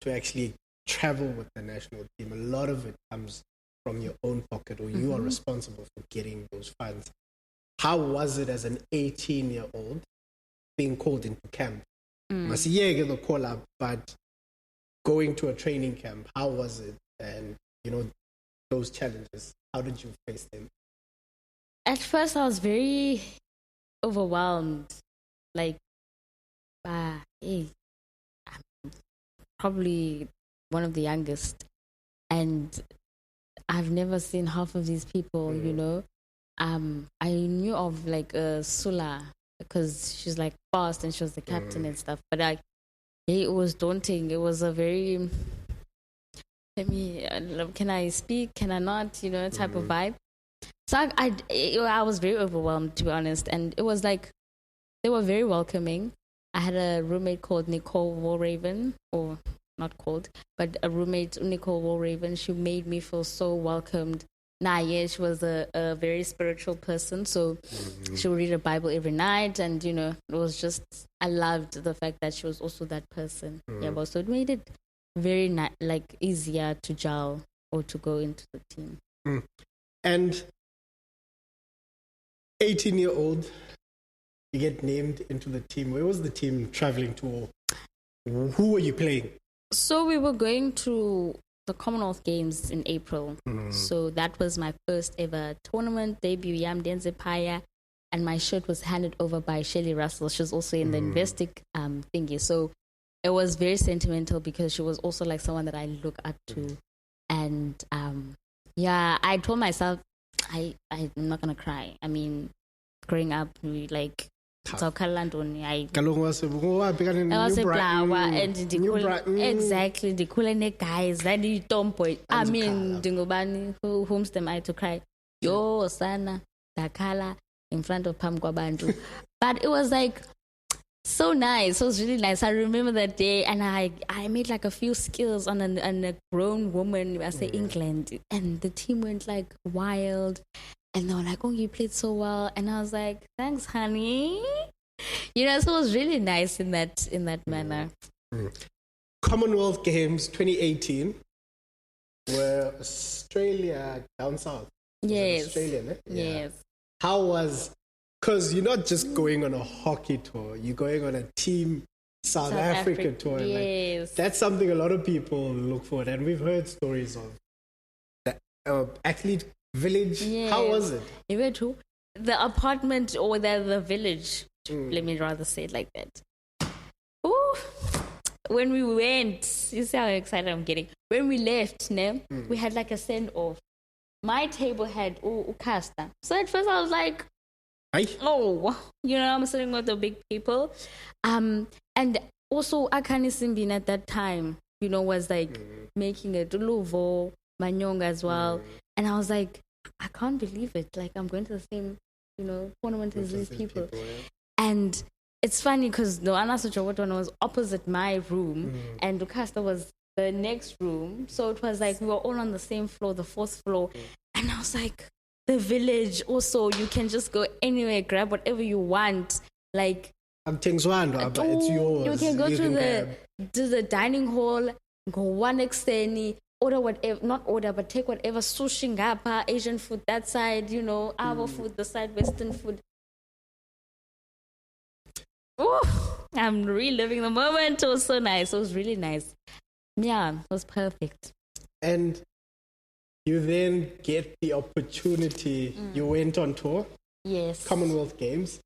to actually travel with the national team. A lot of it comes from your own pocket, or you are responsible for getting those funds. How was it as an 18-year-old being called into camp? Masiyeke the call up, but going to a training camp, how was it? And, you know, those challenges, how did you face them? At first, I was very overwhelmed. Like, I'm probably one of the youngest, and I've never seen half of these people, you know. I knew of like Sula, because she's like fast and she was the captain and stuff, but it was daunting. It was a very, can I speak, can I not, you know, type of vibe. So I was very overwhelmed, to be honest, and it was like, they were very welcoming. I had a roommate called Nicole Walraven, or not called, but a roommate, Nicole Walraven. She made me feel so welcomed. She was a very spiritual person, so she would read a Bible every night, and, you know, it was just, I loved the fact that she was also that person. But so it made it very easier to gel or to go into the team. And 18-year-old, you get named into the team. Where was the team traveling to? Who were you playing? So we were going to the Commonwealth Games in April. So that was my first ever tournament debut, Yam Denze Paya, and my shirt was handed over by Shelley Russell. She was also in the Investic thingy. So it was very sentimental, because she was also like someone that I look up to. And I told myself, I'm not gonna cry. I mean, growing up, we like London. I was a flower and exactly the cool guys that you tomboy. I mean, dingobani whom's them I to cry. Yo sana dakala in front of Pam Kwabantu. But it was like so nice. It was really nice. I remember that day, and I made like a few skills on a grown woman. I say England, and the team went like wild, and they were like, "Oh, you played so well," and I was like, "Thanks, honey." So it was really nice in that manner. Commonwealth Games 2018 were Australia down south. Yes. Australian, eh? Yes. How was? Because you're not just going on a hockey tour, you're going on a team South Africa tour. Yes. Like, that's something a lot of people look for. And we've heard stories of the athlete village. Yes. How was it? You went to the apartment or the village. Let me rather say it like that. Ooh. When we went, you see how excited I'm getting. When we left, we had like a send-off. My table had Ukasta. So at first I was like, oh, I'm sitting with the big people. And also Akani Simbin at that time, was like making a Duluvo, Manyong as well. And I was like, I can't believe it. Like, I'm going to the same, tournament as these people. And it's funny because the Anna Sochowotona was opposite my room and Lukasta was the next room. So it was like we were all on the same floor, the fourth floor. And I was like, the village also, you can just go anywhere, grab whatever you want. Like, but it's yours. You can go to the dining hall, go one exteni, order whatever, not order, but take whatever sushi, ngapa, Asian food that side, our food, the side, Western food. Ooh, I'm reliving the moment. It was so nice. It was really nice. Yeah, it was perfect. And you then get the opportunity. You went on tour. Yes. Commonwealth Games.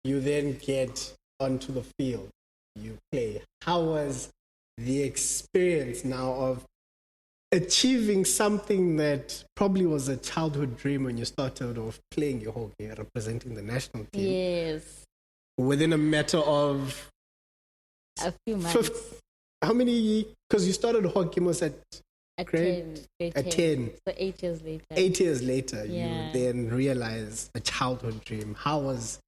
You then get onto the field. You play. How was the experience now of achieving something that probably was a childhood dream when you started off playing your hockey, representing the national team? Yes. Within a matter of a few months. How many? Because you started hockey most at grade 10. So 8 years later. 8 years later, you then realize a childhood dream. How was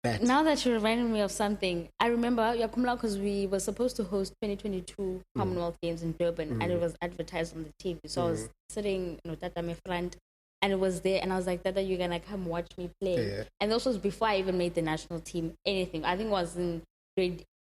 that? Now that you reminded me of something, I remember Yakumla because we were supposed to host 2022 Commonwealth Games in Durban, and it was advertised on the TV. So I was sitting, Tatame front. And it was there, and I was like, Dada, you're gonna come watch me play. Yeah. And this was before I even made the national team, anything. I think it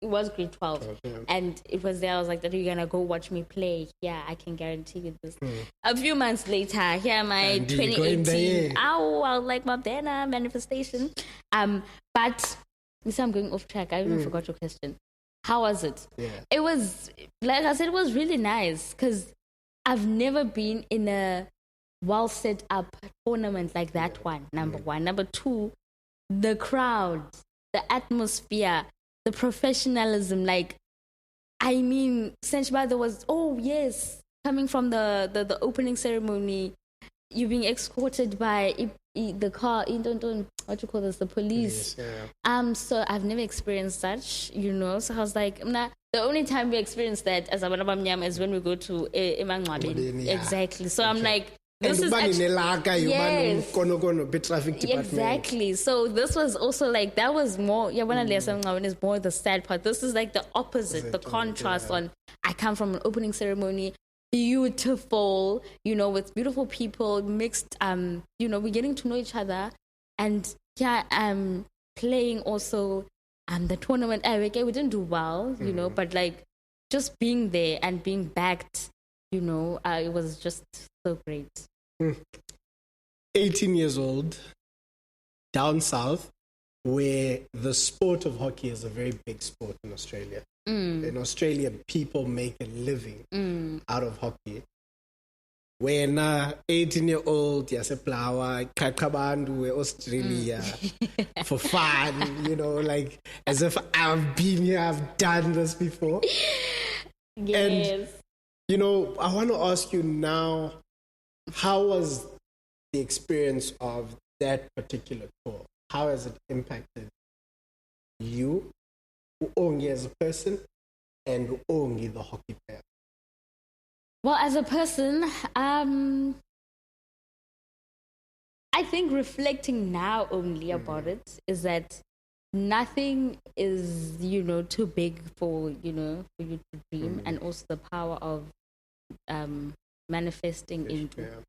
was grade 12. And it was there, I was like, Dada, you're gonna go watch me play. Yeah, I can guarantee you this. A few months later, here my 2018. I was like, my banner manifestation. But you see, I'm going off track. I even forgot your question. How was it? Yeah. It was, like I said, it was really nice because I've never been in a well set up tournament like that one, number one. Number two, the crowd, the atmosphere, the professionalism. Like, I mean, Senchba, there was, coming from the opening ceremony, you being escorted by the car, what you call this, the police. So I've never experienced such, so I was like, the only time we experience that as Abanabamnyam is when we go to Emangwabin. Exactly. So I'm like, this is exactly. So this was also like, that was more, is more the sad part. This is like the opposite, the contrast on, I come from an opening ceremony, beautiful, with beautiful people mixed, we're getting to know each other. And playing also the tournament. We didn't do well, but like just being there and being backed, it was just so great. 18 years old, down south, where the sport of hockey is a very big sport in Australia. In Australia, people make a living out of hocky. When 18-year-old, Yaseplower, Kakabandu, Australia for fun, like as if I've been here, I've done this before. Yes. And, I want to ask you now, how was the experience of that particular tour? How has it impacted you, Ongi as a person, and Ongi the hockey player? Well, as a person, I think reflecting now only about it is that nothing is, too big for you to dream, and also the power of manifesting indoor.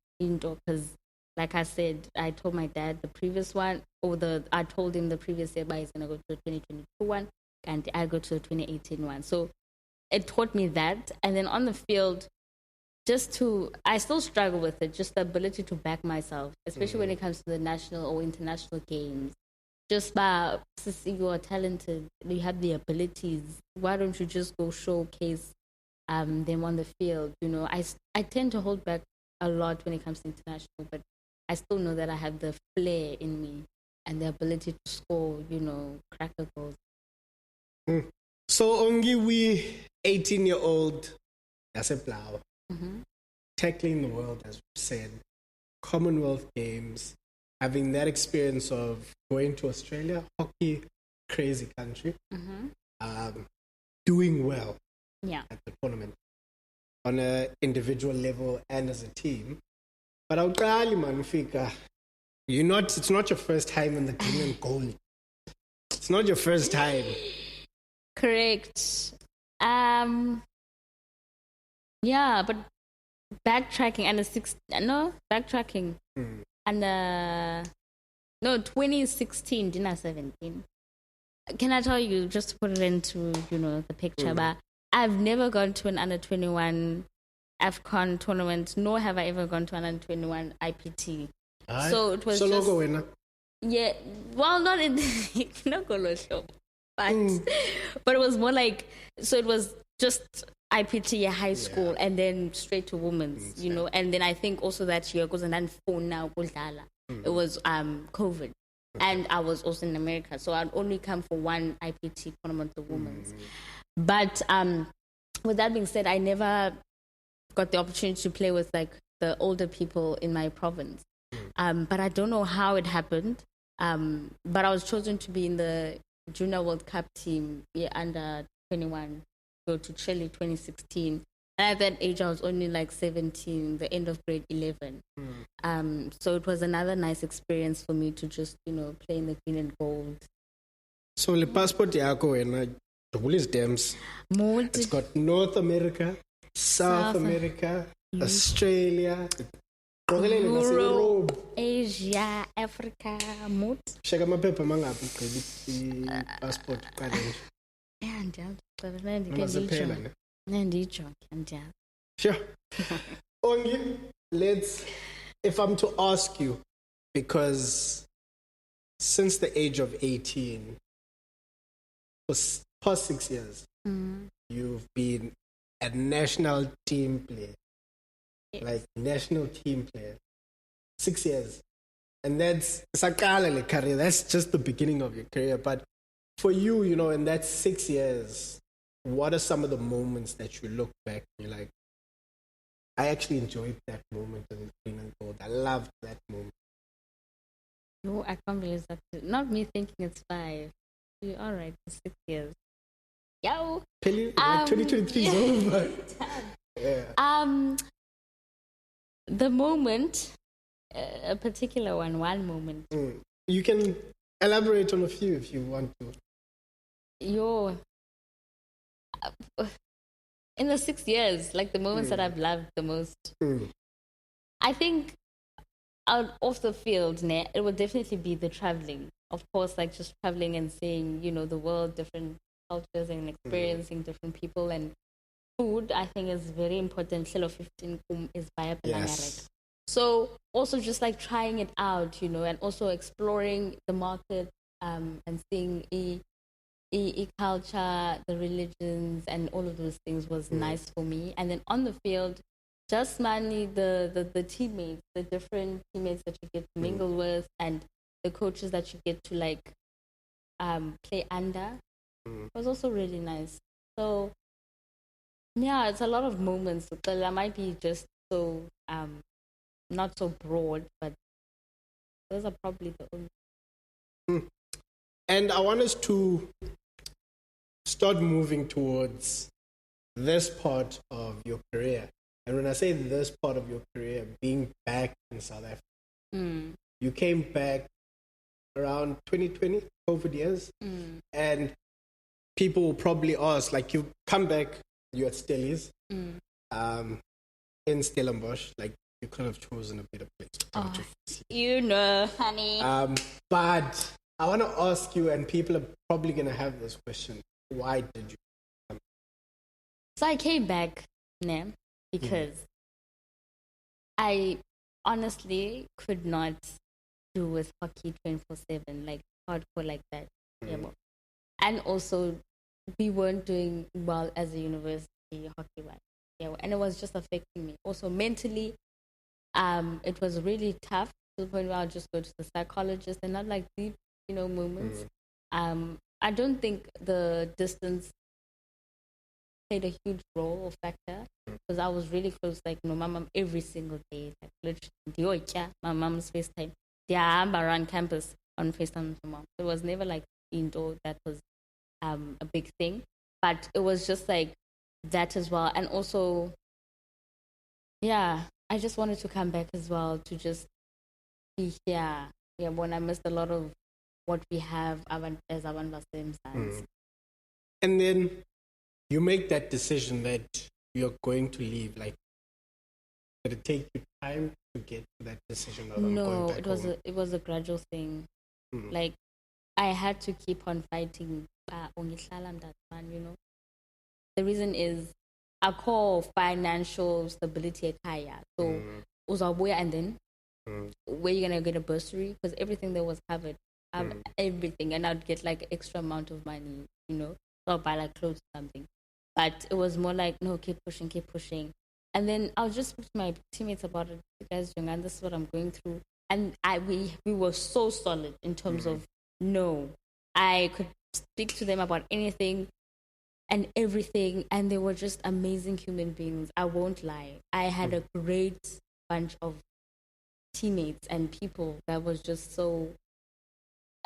Because, like I said, I told my dad the previous one, I told him the previous year, but he's gonna go to the 2022 one, and I go to the 2018 one. So it taught me that, and then on the field, I still struggle with it, just the ability to back myself, especially when it comes to the national or international games. Just by, you are talented, you have the abilities, why don't you just go showcase them on the field? I tend to hold back a lot when it comes to international, but I still know that I have the flair in me and the ability to score, cracker goals. So, Ongi, we 18-year-old, that's a plow. Tackling the world, as we said, Commonwealth Games, having that experience of going to Australia, hockey, crazy country, doing well at the tournament on an individual level and as a team. But it's not your first time in the green and gold. It's not your first time. Correct. Yeah, but backtracking and 2016, didn't I 17? Can I tell you, just to put it into, the picture, but I've never gone to an under 21 AFCON tournament, nor have I ever gone to an under 21 IPT. So it was logo winner. Yeah, well, not in not Golo show, but it was more like, so it was just IPT high school and then straight to women's, and then I think also that year goes and then phone now it was COVID, and I was also in America, so I'd only come for one IPT tournament of women's. But with that being said, I never got the opportunity to play with like the older people in my province. But I don't know how it happened. But I was chosen to be in the Junior World Cup team under 21. Go to Chile 2016. And at that age, I was only like 17, the end of grade 11. So it was another nice experience for me to just, play in the green and gold. So the passport yako and dams. It's got North America, South America, Australia, Europe, Asia, Africa, Shaka mapepa mangapi passport challenge. Sure. Ongi, if I'm to ask you, because since the age of 18, for past 6 years, you've been a national team player. Yes. Like national team player. 6 years. And that's Sakala career. That's just the beginning of your career. But for you, in that 6 years, what are some of the moments that you look back and you're like, I actually enjoyed that moment in green and gold. I loved that moment. No, I can't believe that. Not me thinking it's 5. You're all right for 6 years. Yo. 2023 is over. Yeah. The moment, a particular one moment. You can elaborate on a few if you want to. In the 6 years, like the moments that I've loved the most, I think out off the field, it would definitely be the traveling. Of course, like just traveling and seeing, the world, different cultures and experiencing different people and food, I think is very important. Silo 15 is via Yes. So also just like trying it out, and also exploring the market and seeing culture, the religions, and all of those things was nice for me. And then on the field, just mainly the teammates, the different teammates that you get to mingle with, and the coaches that you get to like play under was also really nice. So yeah, it's a lot of moments. But I might be just so not so broad, but Those are probably the only. And I want us to start moving towards this part of your career. And when I say this part of your career, being back in South Africa, you came back around 2020, COVID years, and people will probably ask, like, you come back, you're at Stellies, in Stellenbosch, like, you could have chosen a better place to come to. You know, honey. But I want to ask you, and people are probably going to have this question, why did you come? So I came back, because I honestly could not do with hockey 24/7, like hardcore like that. And also, we weren't doing well as a university hockey-wise. And it was just affecting me. Also mentally, it was really tough to the point where I'll just go to the psychologist and not like deep, moments. I don't think the distance played a huge role or factor because I was really close, like, my mom every single day, like literally, my mom's FaceTime. I'm around campus on FaceTime with my mom. It was never like indoor that was a big thing, but it was just like that as well. And also, I just wanted to come back as well to just be here. When I missed a lot of what we have as our same sons. And then you make that decision that you're going to leave. Like, did it take you time to get to that decision? No, it was a gradual thing. Like, I had to keep on fighting. The reason is I call financial stability ekaya. So uzabuya and then where you gonna get a bursary because everything there was covered. Everything, and I'd get like extra amount of money, so I'll buy like clothes or something. But it was more like, no, keep pushing. And then I'll just speak to my teammates about it. You guys, and this is what I'm going through. And we were so solid in terms of no. I could speak to them about anything and everything, and they were just amazing human beings. I won't lie. I had a great bunch of teammates and people that was just so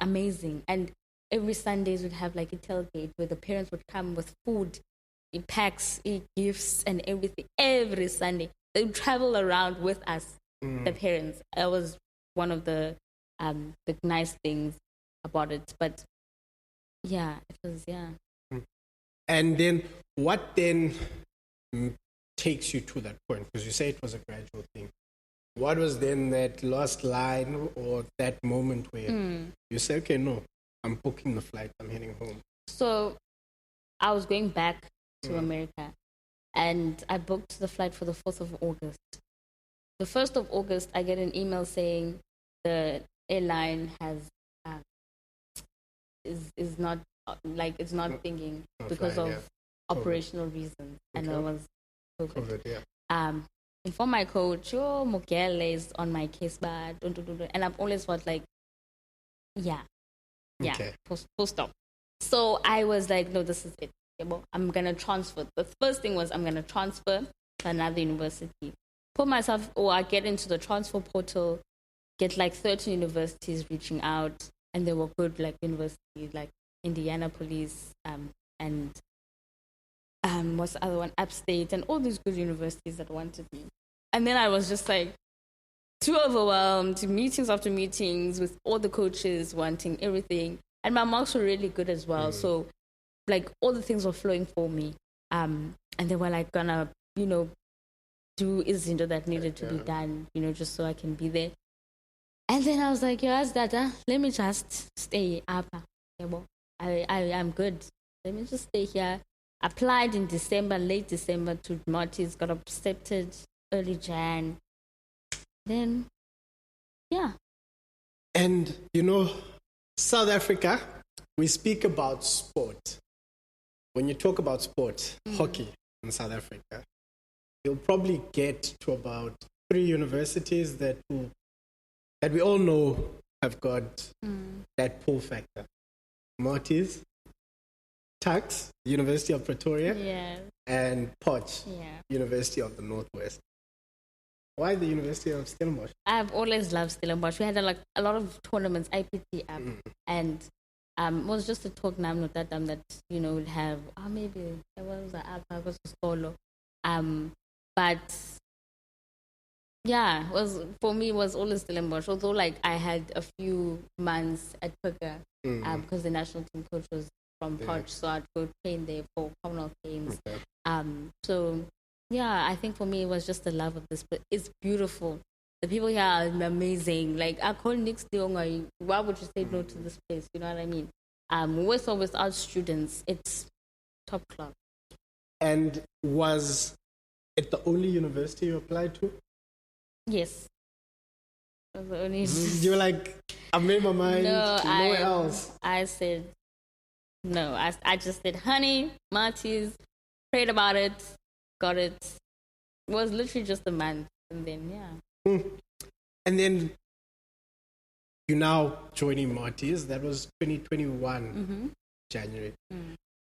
amazing. And every Sundays we'd have like a tailgate where the parents would come with food, packs, gifts, and everything. Every Sunday they would travel around with us, the parents. That was one of the nice things about it. But it was. And then what then takes you to that point? Because you say it was a gradual thing. What was then that last line or that moment where you say, okay, no, I'm booking the flight, I'm heading home? So I was going back to America and I booked the flight for the 4th of August. The 1st of August, I get an email saying the airline has is not like it's not thinking because of operational reasons, and it was COVID. Inform my coach, Mogele is on my case, but don't do that. And I've always felt like, full stop. So I was like, no, this is it. I'm gonna transfer. The first thing was I'm gonna transfer to another university. Put myself, or I get into the transfer portal, get like 13 universities reaching out, and they were good, like universities like Indianapolis, and what's the other one? Upstate, and all these good universities that wanted me. And then I was just like too overwhelmed, meetings after meetings with all the coaches wanting everything. And my marks were really good as well. So like all the things were flowing for me. And they were like gonna, do izinto that needed to be done, just so I can be there. And then I was like, let me just stay up. I'm good. Let me just stay here. Applied in December, late December to Marty's, got accepted early Jan. Then, And, South Africa, we speak about sport. When you talk about sport, hockey in South Africa, you'll probably get to about 3 universities that we all know have got that pull factor. Marty's, Tuks, University of Pretoria, and Potch, University of the Northwest. Why the University of Stellenbosch? I've always loved Stellenbosch. We had a lot of tournaments, IPT app, and it was just a talk now that would have maybe it was an app, I was a solo. But yeah, for me it was always Stellenbosch. Although like I had a few months at Pika because the national team coach was from Poch, so I'd go train there for Commonwealth Games. Okay. So yeah, I think for me it was just the love of this. But it's beautiful. The people here are amazing. Like I call Nick's why would you say no to this place? You know what I mean? With or without students, it's top class. And was it the only university you applied to? Yes. It was the only. You were like, I made my mind. Nowhere else. I said no. I just said, honey, Marty's, prayed about it, got it. It was literally just a month, and then yeah. And then you now joining Marty's. That was 2021 January.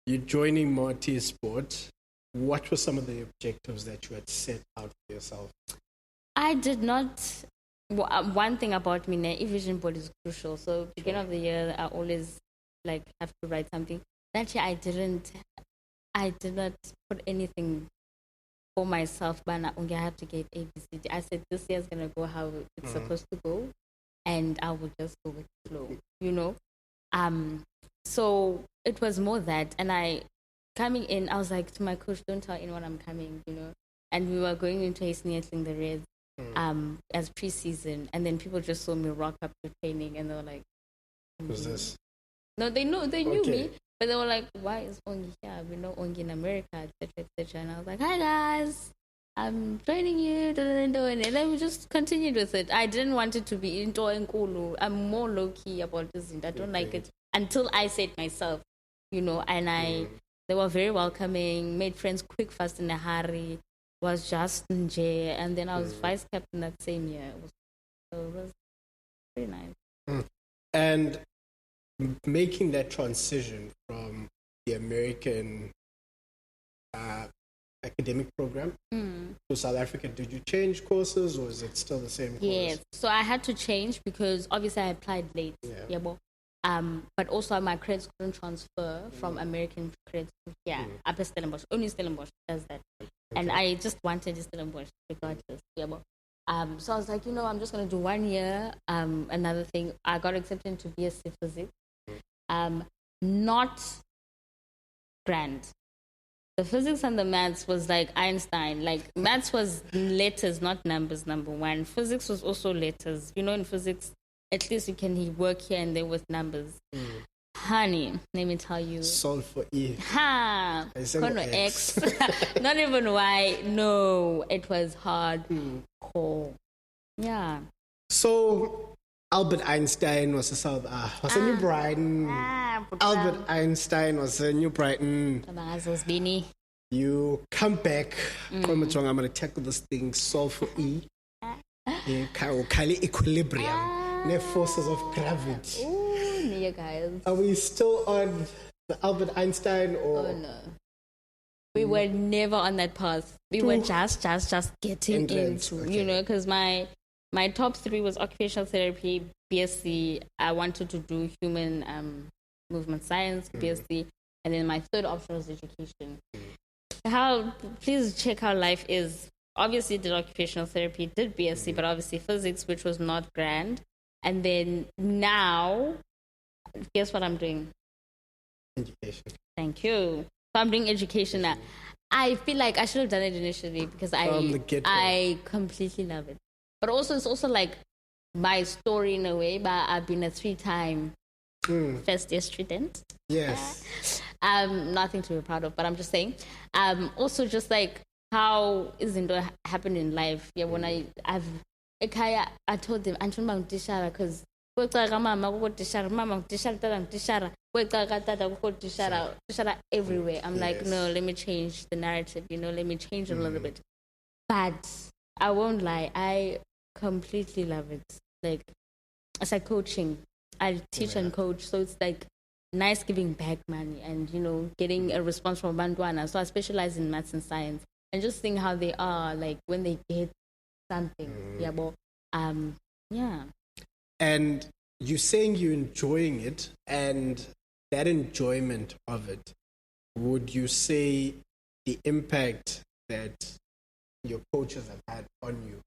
You're joining Marty's Sport. What were some of the objectives that you had set out for yourself? I did not. One thing about me, vision board is crucial. So beginning of the year, I always like have to write something. That year, I did not put anything for myself. But I have to get ABCD. I said this year is gonna go how it's supposed to go, and I will just go with the flow. You know. So it was more that, and coming in, I was like to my coach, don't tell anyone I'm coming, you know. And we were going into Hastening the Reds as preseason, and then people just saw me rock up to training, and they were like, "Who's this?" No, they knew me, but they were like, "Why is Ongi here? We know Ongi in America, etc., etc." And I was like, "Hi guys, I'm joining you," and then we just continued with it. I didn't want it to be into Nkulu. I'm more low key about this. I don't like it until I say it myself, you know. And they were very welcoming, made friends quick, fast, in a hurry. Was just Nje, and then I was vice captain that same year. It was pretty nice. And making that transition from the American academic program to South Africa, did you change courses, or is it still the same course? Yes, so I had to change because obviously I applied late. But also my credits couldn't transfer from American credits to here. Upper Stellenbosch, only Stellenbosch does that. And I just wanted Stellenbosch regardless. So I was like, I'm just going to do 1 year. Another thing, I got accepted into BSc Physics. Not grand. The physics and the maths was like Einstein. Like maths was letters, not numbers, number one. Physics was also letters. In physics, at least you can work here and there with numbers. Honey, let me tell you. Solve for E. X. Not even Y. No, it was hard. Yeah. So Albert Einstein was a New Brighton. Albert Einstein was a New Brighton. You come back. I'm going to tackle this thing. Solve for E. Equilibrium. The forces of gravity. Guys. Are we still on the Albert Einstein or? Oh no, we were never on that path. We were just getting into, because my top three was occupational therapy, BSc. I wanted to do human movement science, BSc, and then my third option was education. Please check how life is. Obviously, did occupational therapy, did BSc, but obviously physics, which was not grand. And then now, guess what I'm doing? Education. Thank you. So I'm doing education now. I feel like I should have done it initially because I completely love it. But also, it's also like my story in a way, but I've been a 3-time first year student. Yes. Nothing to be proud of, but I'm just saying. Also, just like how isn't it happen in life? Yeah, when I told them, I'm talking because everywhere. I'm like, no, let me change the narrative, let me change a little bit. But I won't lie, I completely love it. Like, it's like coaching. I teach and coach, so it's like nice giving back money and, getting a response from Bandwana. So I specialize in maths and science and just seeing how they are, like, when they get something. Yeah. And you're saying you're enjoying it, and that enjoyment of it, would you say the impact that your coaches have had on you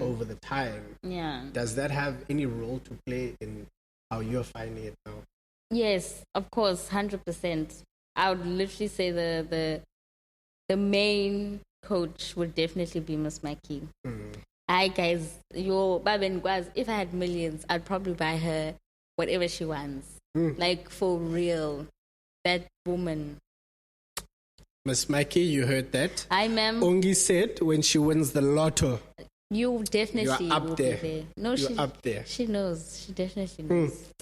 over the time, does that have any role to play in how you're finding it now? Yes, of course, 100%. I would literally say the main coach would definitely be Miss Maki. Hi guys, if I had millions, I'd probably buy her whatever she wants. Like for real, that woman. Miss Maki, you heard that? Hi, ma'am. Ongi said when she wins the lotto, you definitely you're up will there. Be there. No, you're up there. She knows. She definitely knows.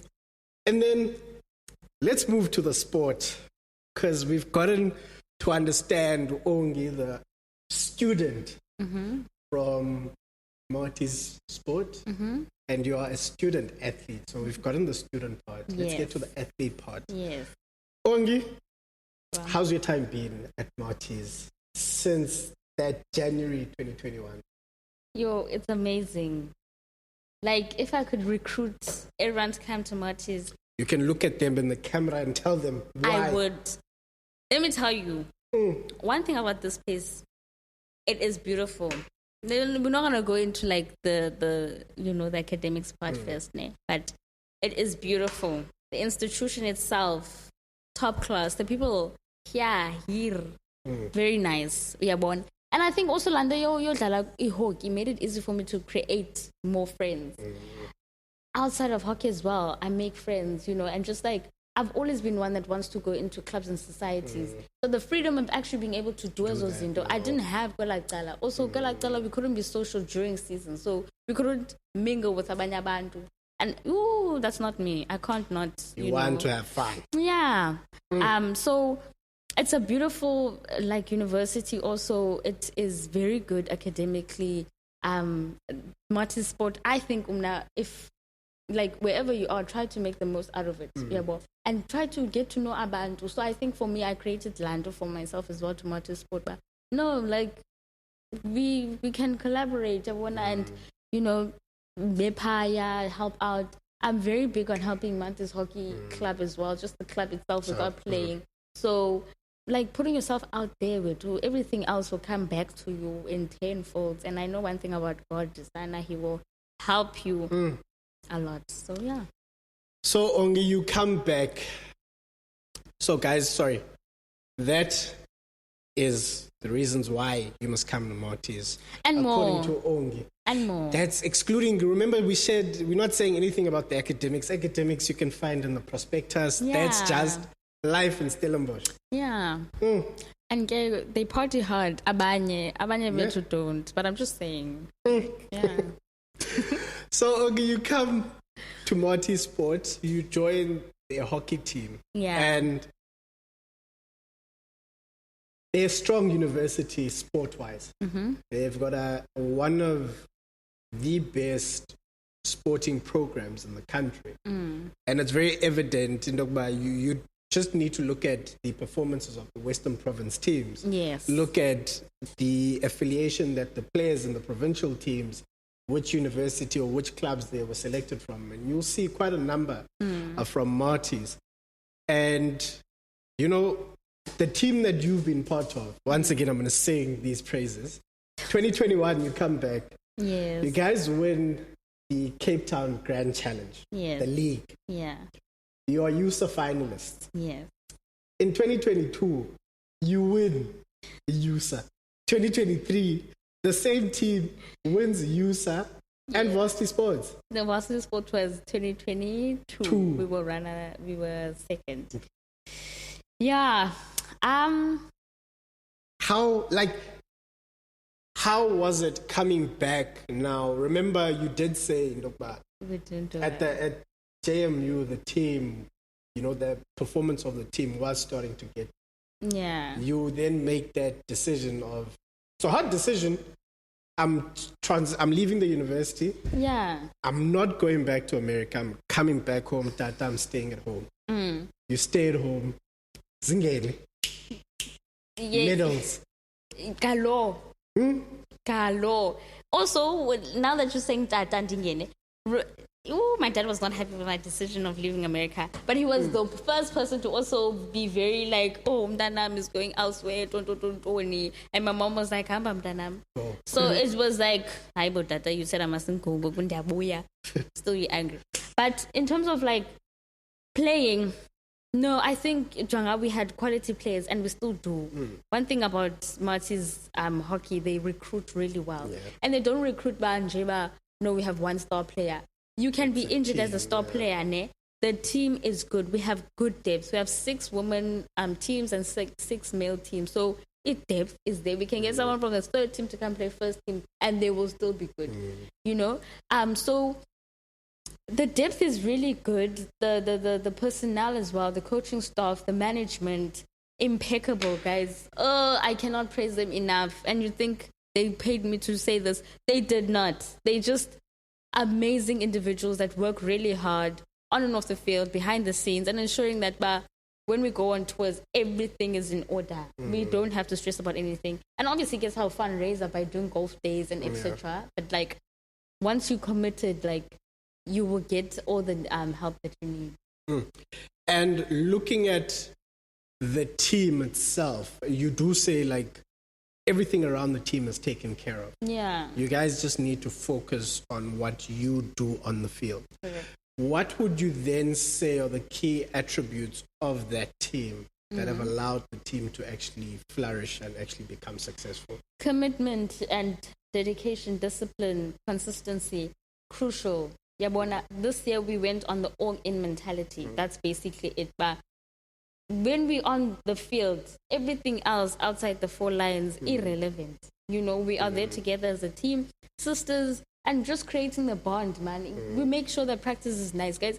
And then let's move to the sport, because we've gotten to understand Ongi, the student from Marty's sport, and you are a student athlete. So we've gotten the student part. Let's get to the athlete part. Yes. Ongi, how's your time been at Marty's since that January 2021? It's amazing. Like, if I could recruit everyone to come to Marty's, you can look at them in the camera and tell them why. I would. Let me tell you, one thing about this place, it is beautiful. We're not gonna go into like the academics part first, but it is beautiful. The institution itself, top class. The people here, very nice. We are born, and I think also Lando hockey made it easy for me to create more friends. Outside of hockey as well, I make friends, and just like I've always been one that wants to go into clubs and societies. So the freedom of actually being able to do those things, I didn't have Gqeberha. Also, Gqeberha, we couldn't be social during season, so we couldn't mingle with abanye abantu. And that's not me. I can't not. You want to have fun. Yeah. So it's a beautiful university. Also, it is very good academically. Multi-sport. I think if wherever you are, try to make the most out of it. And try to get to know abantu. So I think for me, I created Lando for myself as well to multi-sport. But no, we can collaborate. And Mepaya, help out. I'm very big on helping Mantis Hockey Club as well, just the club itself without playing. So, putting yourself out there everything else will come back to you in tenfold. And I know one thing about God, designer, He will help you a lot. So, yeah. So, Ongi, you come back. So, guys, sorry. That is the reasons why you must come to Marty's. And more. According to Ongi. And more. That's excluding, remember we said, we're not saying anything about the academics. Academics you can find in the prospectus. Yeah. That's just life in Stellenbosch. Yeah. And they party hard. Abanye betu don't. But I'm just saying. Yeah. So, okay, you come to Marty Sports, you join their hockey team. Yeah. And they're a strong university sport-wise. They've got one of the best sporting programs in the country. And it's very evident in Dogba, you just need to look at the performances of the Western Province teams. Yes. Look at the affiliation that the players in the provincial teams, which university or which clubs they were selected from. And you'll see quite a number are from Marty's. And, the team that you've been part of, once again, I'm going to sing these praises. 2021, you come back. Yes. You guys win the Cape Town Grand Challenge. Yes. The league. Yeah. You are USA finalists. Yes. In 2022, you win USA. 2023, the same team wins USA and Varsity Sports. The Varsity Sports was 2022. We were second. Yeah. How was it coming back now? Remember, you did say at JMU, the team, the performance of the team was starting to get. Yeah. You then make that decision hard decision. I'm leaving the university. Yeah. I'm not going back to America. I'm coming back home. Tata, I'm staying at home. You stay at home. Zingeli. Medals. Galo. Kalo. Also, now that you're saying that, my dad was not happy with my decision of leaving America, but he was the first person to also be very like, oh, Mdanam is going elsewhere, and my mom was like, Mdanam. So it was like, hi, Tata, you said I mustn't go, still you're angry. But in terms of like playing, no, I think Jonga, we had quality players and we still do. One thing about Marty's hockey, they recruit really well. Yeah. And they don't recruit by Njeba, no, we have one star player. You can be injured as a star player, ne? The team is good. We have good depth. We have 6 women teams and six male teams. So depth is there. We can get someone from the third team to come play first team and they will still be good. You know? So the depth is really good. The personnel as well, the coaching staff, the management, impeccable, guys. Oh, I cannot praise them enough. And you think they paid me to say this. They did not. They just amazing individuals that work really hard on and off the field, behind the scenes, and ensuring that when we go on tours, everything is in order. We don't have to stress about anything. And obviously, guess how fundraiser by doing golf days and etc. But like, once you committed, like, you will get all the help that you need. And looking at the team itself, you do say like everything around the team is taken care of. Yeah. You guys just need to focus on what you do on the field. Okay. What would you then say are the key attributes of that team that have allowed the team to actually flourish and actually become successful? Commitment and dedication, discipline, consistency, crucial. Yabona, this year we went on the all-in mentality. That's basically it. But when we're on the field, everything else outside the 4 lines, irrelevant. You know, we are there together as a team, sisters, and just creating the bond, man. We make sure that practice is nice, guys.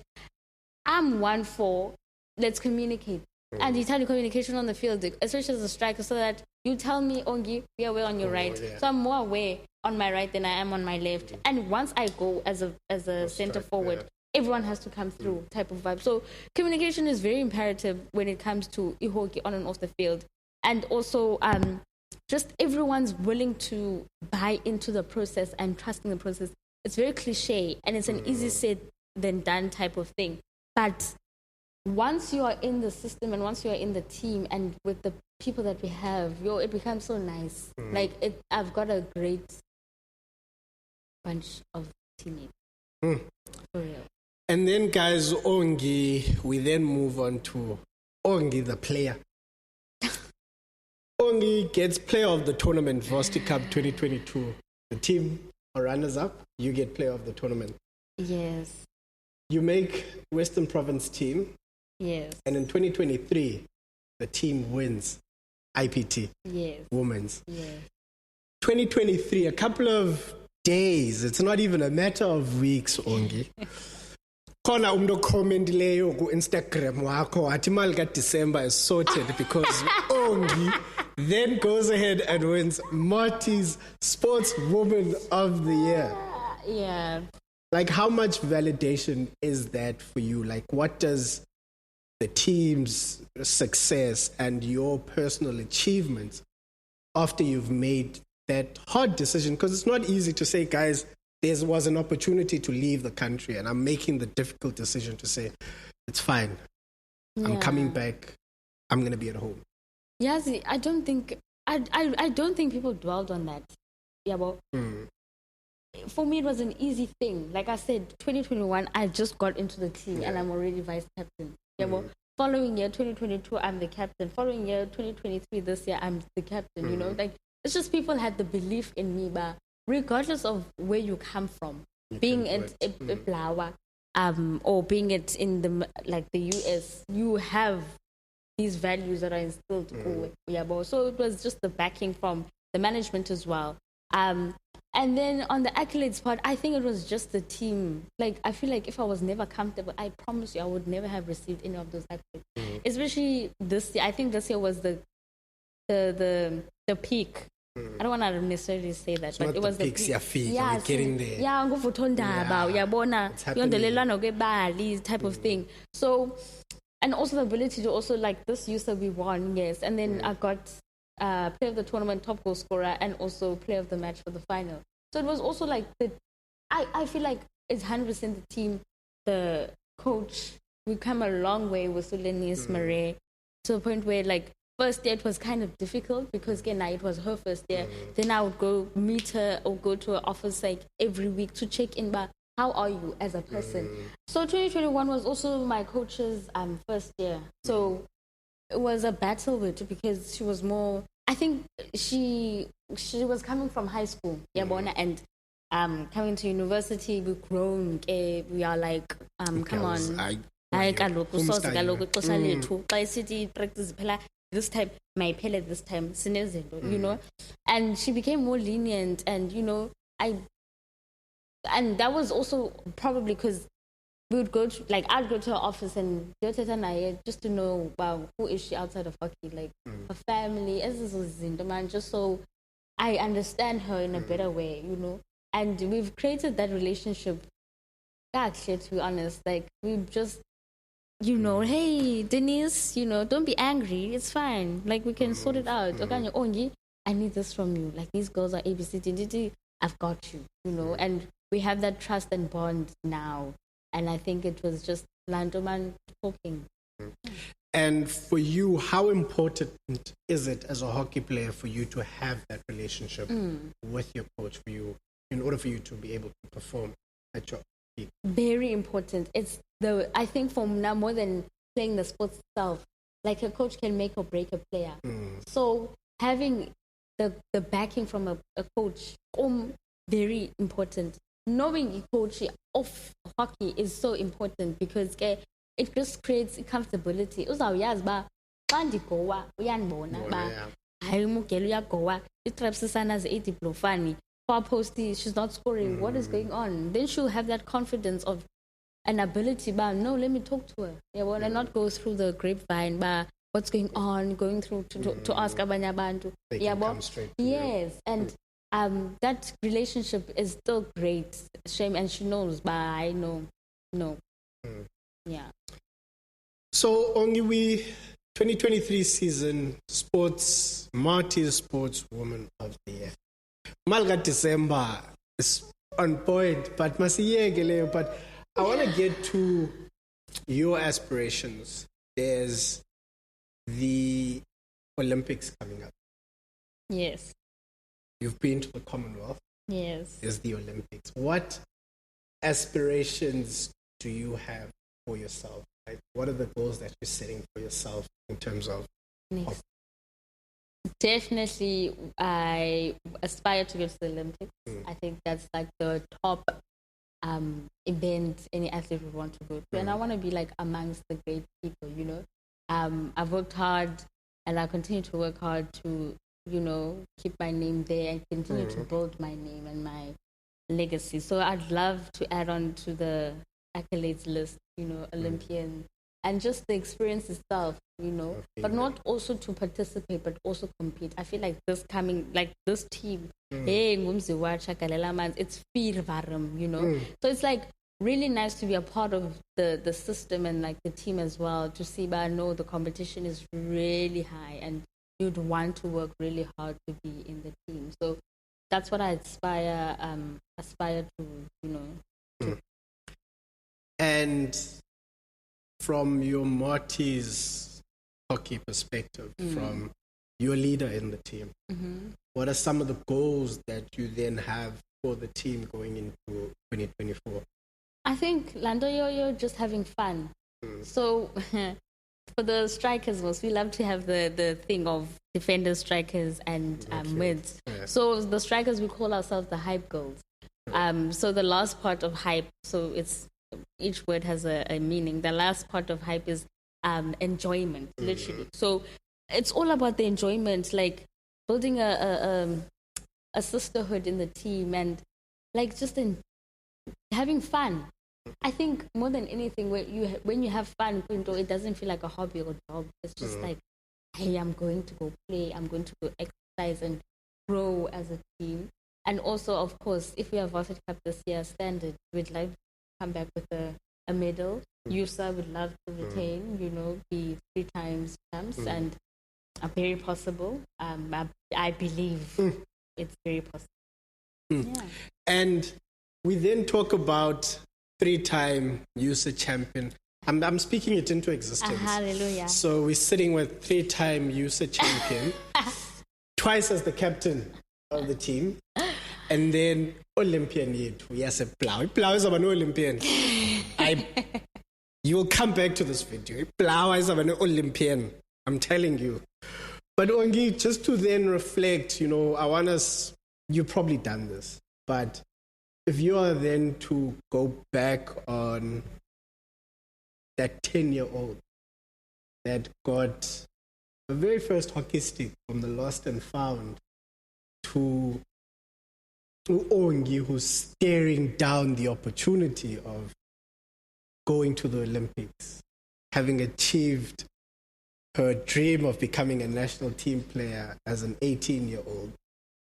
I'm one for, let's communicate. And you tell the communication on the field, especially as a striker, so that you tell me, Ongi, we are aware on your right. Yeah. So I'm more aware on my right than I am on my left. And once I go as a center forward, everyone has to come through type of vibe. So communication is very imperative when it comes to hockey on and off the field. And also just everyone's willing to buy into the process and trusting the process. It's very cliche and it's an easy said than done type of thing. But once you are in the system and once you are in the team and with the people that we have, it becomes so nice. Like I've got a great bunch of teammates. For real. And then, guys, Ongi, we then move on to Ongi, the player. Ongi gets player of the tournament, Varsity Cup 2022. The team are runners-up. You get player of the tournament. Yes. You make Western Province team. Yes. And in 2023, the team wins IPT. Yes. Women's. Yes. 2023, a couple of days. It's not even a matter of weeks, Ongi. Khona umntu commentileyo ku Instagram wakho athi imali kaDecember is sorted because Ongi then goes ahead and wins Marty's Sportswoman of the Year. Yeah. Like, how much validation is that for you? Like, what does the team's success and your personal achievements after you've made that hard decision? Because it's not easy to say, guys, there was an opportunity to leave the country and I'm making the difficult decision to say, it's fine. Yeah. I'm coming back. I'm going to be at home. Yeah, see, I don't think people dwelled on that. Yeah, but for me, it was an easy thing. Like I said, 2021, I just got into the team and I'm already vice captain. Yeah, well, following year, 2022, I'm the captain. Following year, 2023, this year, I'm the captain. You know, like, it's just people had the belief in me, but regardless of where you come from, being it Blawa, or being it in the US, you have these values that are instilled. So it was just the backing from the management as well. And then on the accolades part, I think it was just the team. Like, I feel like if I was never comfortable, I promise you I would never have received any of those accolades. Especially this year. I think this year was the peak. I don't want to necessarily say that, it's but it was the peak. Yeah, we're getting there. Yeah, type of thing. So, and also the ability to also, like, this year we won, yes. And then I got player of the tournament, top goal scorer, and also player of the match for the final. So it was also like I feel like it's 100% the team, the coach. We come a long way with Sulenis Mare to a point where like first year it was kind of difficult because again it was her first year. Then I would go meet her or go to her office like every week to check in about how are you as a person. So 2021 was also my coach's first year. So it was a battle with her because she was more, I think she was coming from high school, and coming to university, we've grown. We are like, come on. Practice this time, my pellet this time, you know. And she became more lenient, and you know, and that was also probably because we would go to, like, I'd go to her office and just to know, wow, who is she outside of hockey, like her family, just so I understand her in a better way, you know. And we've created that relationship. Actually, to be honest, like we've just, you know, hey Denise, you know, don't be angry, it's fine. Like we can sort it out. Okay, Ongi, I need this from you. Like these girls are ABCD. I've got you, you know. And we have that trust and bond now. And I think it was just Landoman talking. And for you, how important is it as a hockey player for you to have that relationship with your coach for you in order for you to be able to perform at your peak? Very important. I think for now more than playing the sports itself, like a coach can make or break a player. So having the backing from a coach, very important. Knowing a coach of hockey is so important because it just creates comfortability. Uzawuyazi ba xa ndigowa uyanibona ba hayi umugelo uyagowa itrapsisana ze-80 blofani far posty, she's not scoring, what is going on? Then she'll have that confidence of an ability ba no, let me talk to her, and not go through the grapevine ba what's going on, going through to ask abanye abantu. They can come straight to yes you. And that relationship is still great. Shame, and she knows, but I know, no. Yeah. So, Ongeziwe, 2023 season, Marty's Sportswoman of the Year. Malga December is on point, but I want to get to your aspirations. There's the Olympics coming up. Yes. You've been to the Commonwealth. Yes. There's the Olympics. What aspirations do you have for yourself? Like, what are the goals that you're setting for yourself in terms of? Definitely, I aspire to go to the Olympics. I think that's like the top event any athlete would want to go to. And I want to be like amongst the great people, you know. I've worked hard and I continue to work hard to, you know, keep my name there and continue to build my name and my legacy. So I'd love to add on to the accolades list, you know, Olympian, and just the experience itself, you know, but not also to participate, but also compete. I feel like this team, hey, it's fear, you know. So it's like really nice to be a part of the system and like the team as well, to see, but I know the competition is really high and you'd want to work really hard to be in the team. So that's what I aspire to, you know. To. And from your Marty's hockey perspective, from your leader in the team, what are some of the goals that you then have for the team going into 2024? I think, Lando, you're just having fun. So for the strikers, we love to have the thing of defenders, strikers, and mids. Yeah. So the strikers, we call ourselves the hype girls. So the last part of hype, so it's each word has a meaning. The last part of hype is enjoyment, literally. So it's all about the enjoyment, like building a sisterhood in the team and like just having fun. I think more than anything, when you have fun, it doesn't feel like a hobby or job. It's just like, hey, I'm going to go play, I'm going to go exercise and grow as a team. And also, of course, if we have varsity cup this year, standard, we'd like to come back with a medal. USA would love to retain, you know, be 3 times champs. And Very possible. I believe it's very possible. Yeah. And we then talk about 3-time USA champion. I'm speaking it into existence. Hallelujah. So we're sitting with 3-time USA champion, twice as the captain of the team, and then Olympian yethu. Yes, Plau is an Olympian. You will come back to this video. Plau is an Olympian. I'm telling you. But Ongi, just to then reflect, I want us, you've probably done this, but if you are then to go back on that 10-year-old that got the very first hockey stick from the lost and found to Ongi, who's staring down the opportunity of going to the Olympics, having achieved her dream of becoming a national team player as an 18-year-old,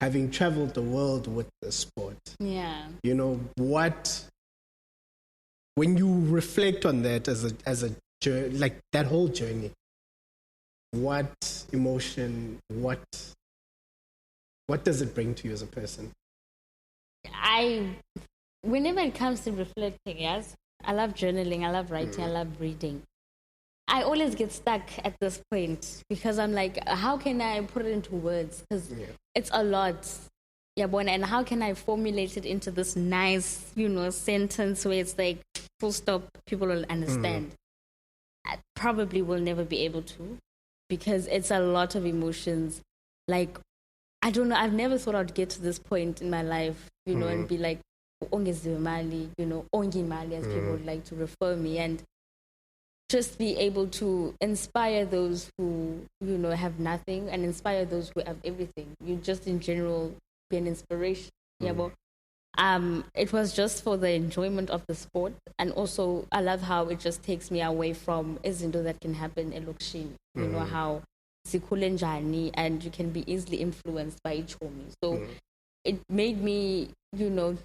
having traveled the world with the sport. Yeah. When you reflect on that as a journey, like that whole journey, what emotion, what does it bring to you as a person? Whenever it comes to reflecting, yes, I love journaling, I love writing, I love reading. I always get stuck at this point because I'm like, how can I put it into words? Because it's a lot. Yeah, and how can I formulate it into this nice, sentence where it's like full stop, people will understand. I probably will never be able to because it's a lot of emotions. Like, I don't know, I've never thought I'd get to this point in my life, and be like, Ongeziwe Mali, Ongi Mali, as people would like to refer me, and just be able to inspire those who, have nothing and inspire those who have everything. You just in general be an inspiration. Yeah, but it was just for the enjoyment of the sport, and also I love how it just takes me away from izinto that can happen in Lokshini. How sikhule njani, and you can be easily influenced by ichomi. So it made me,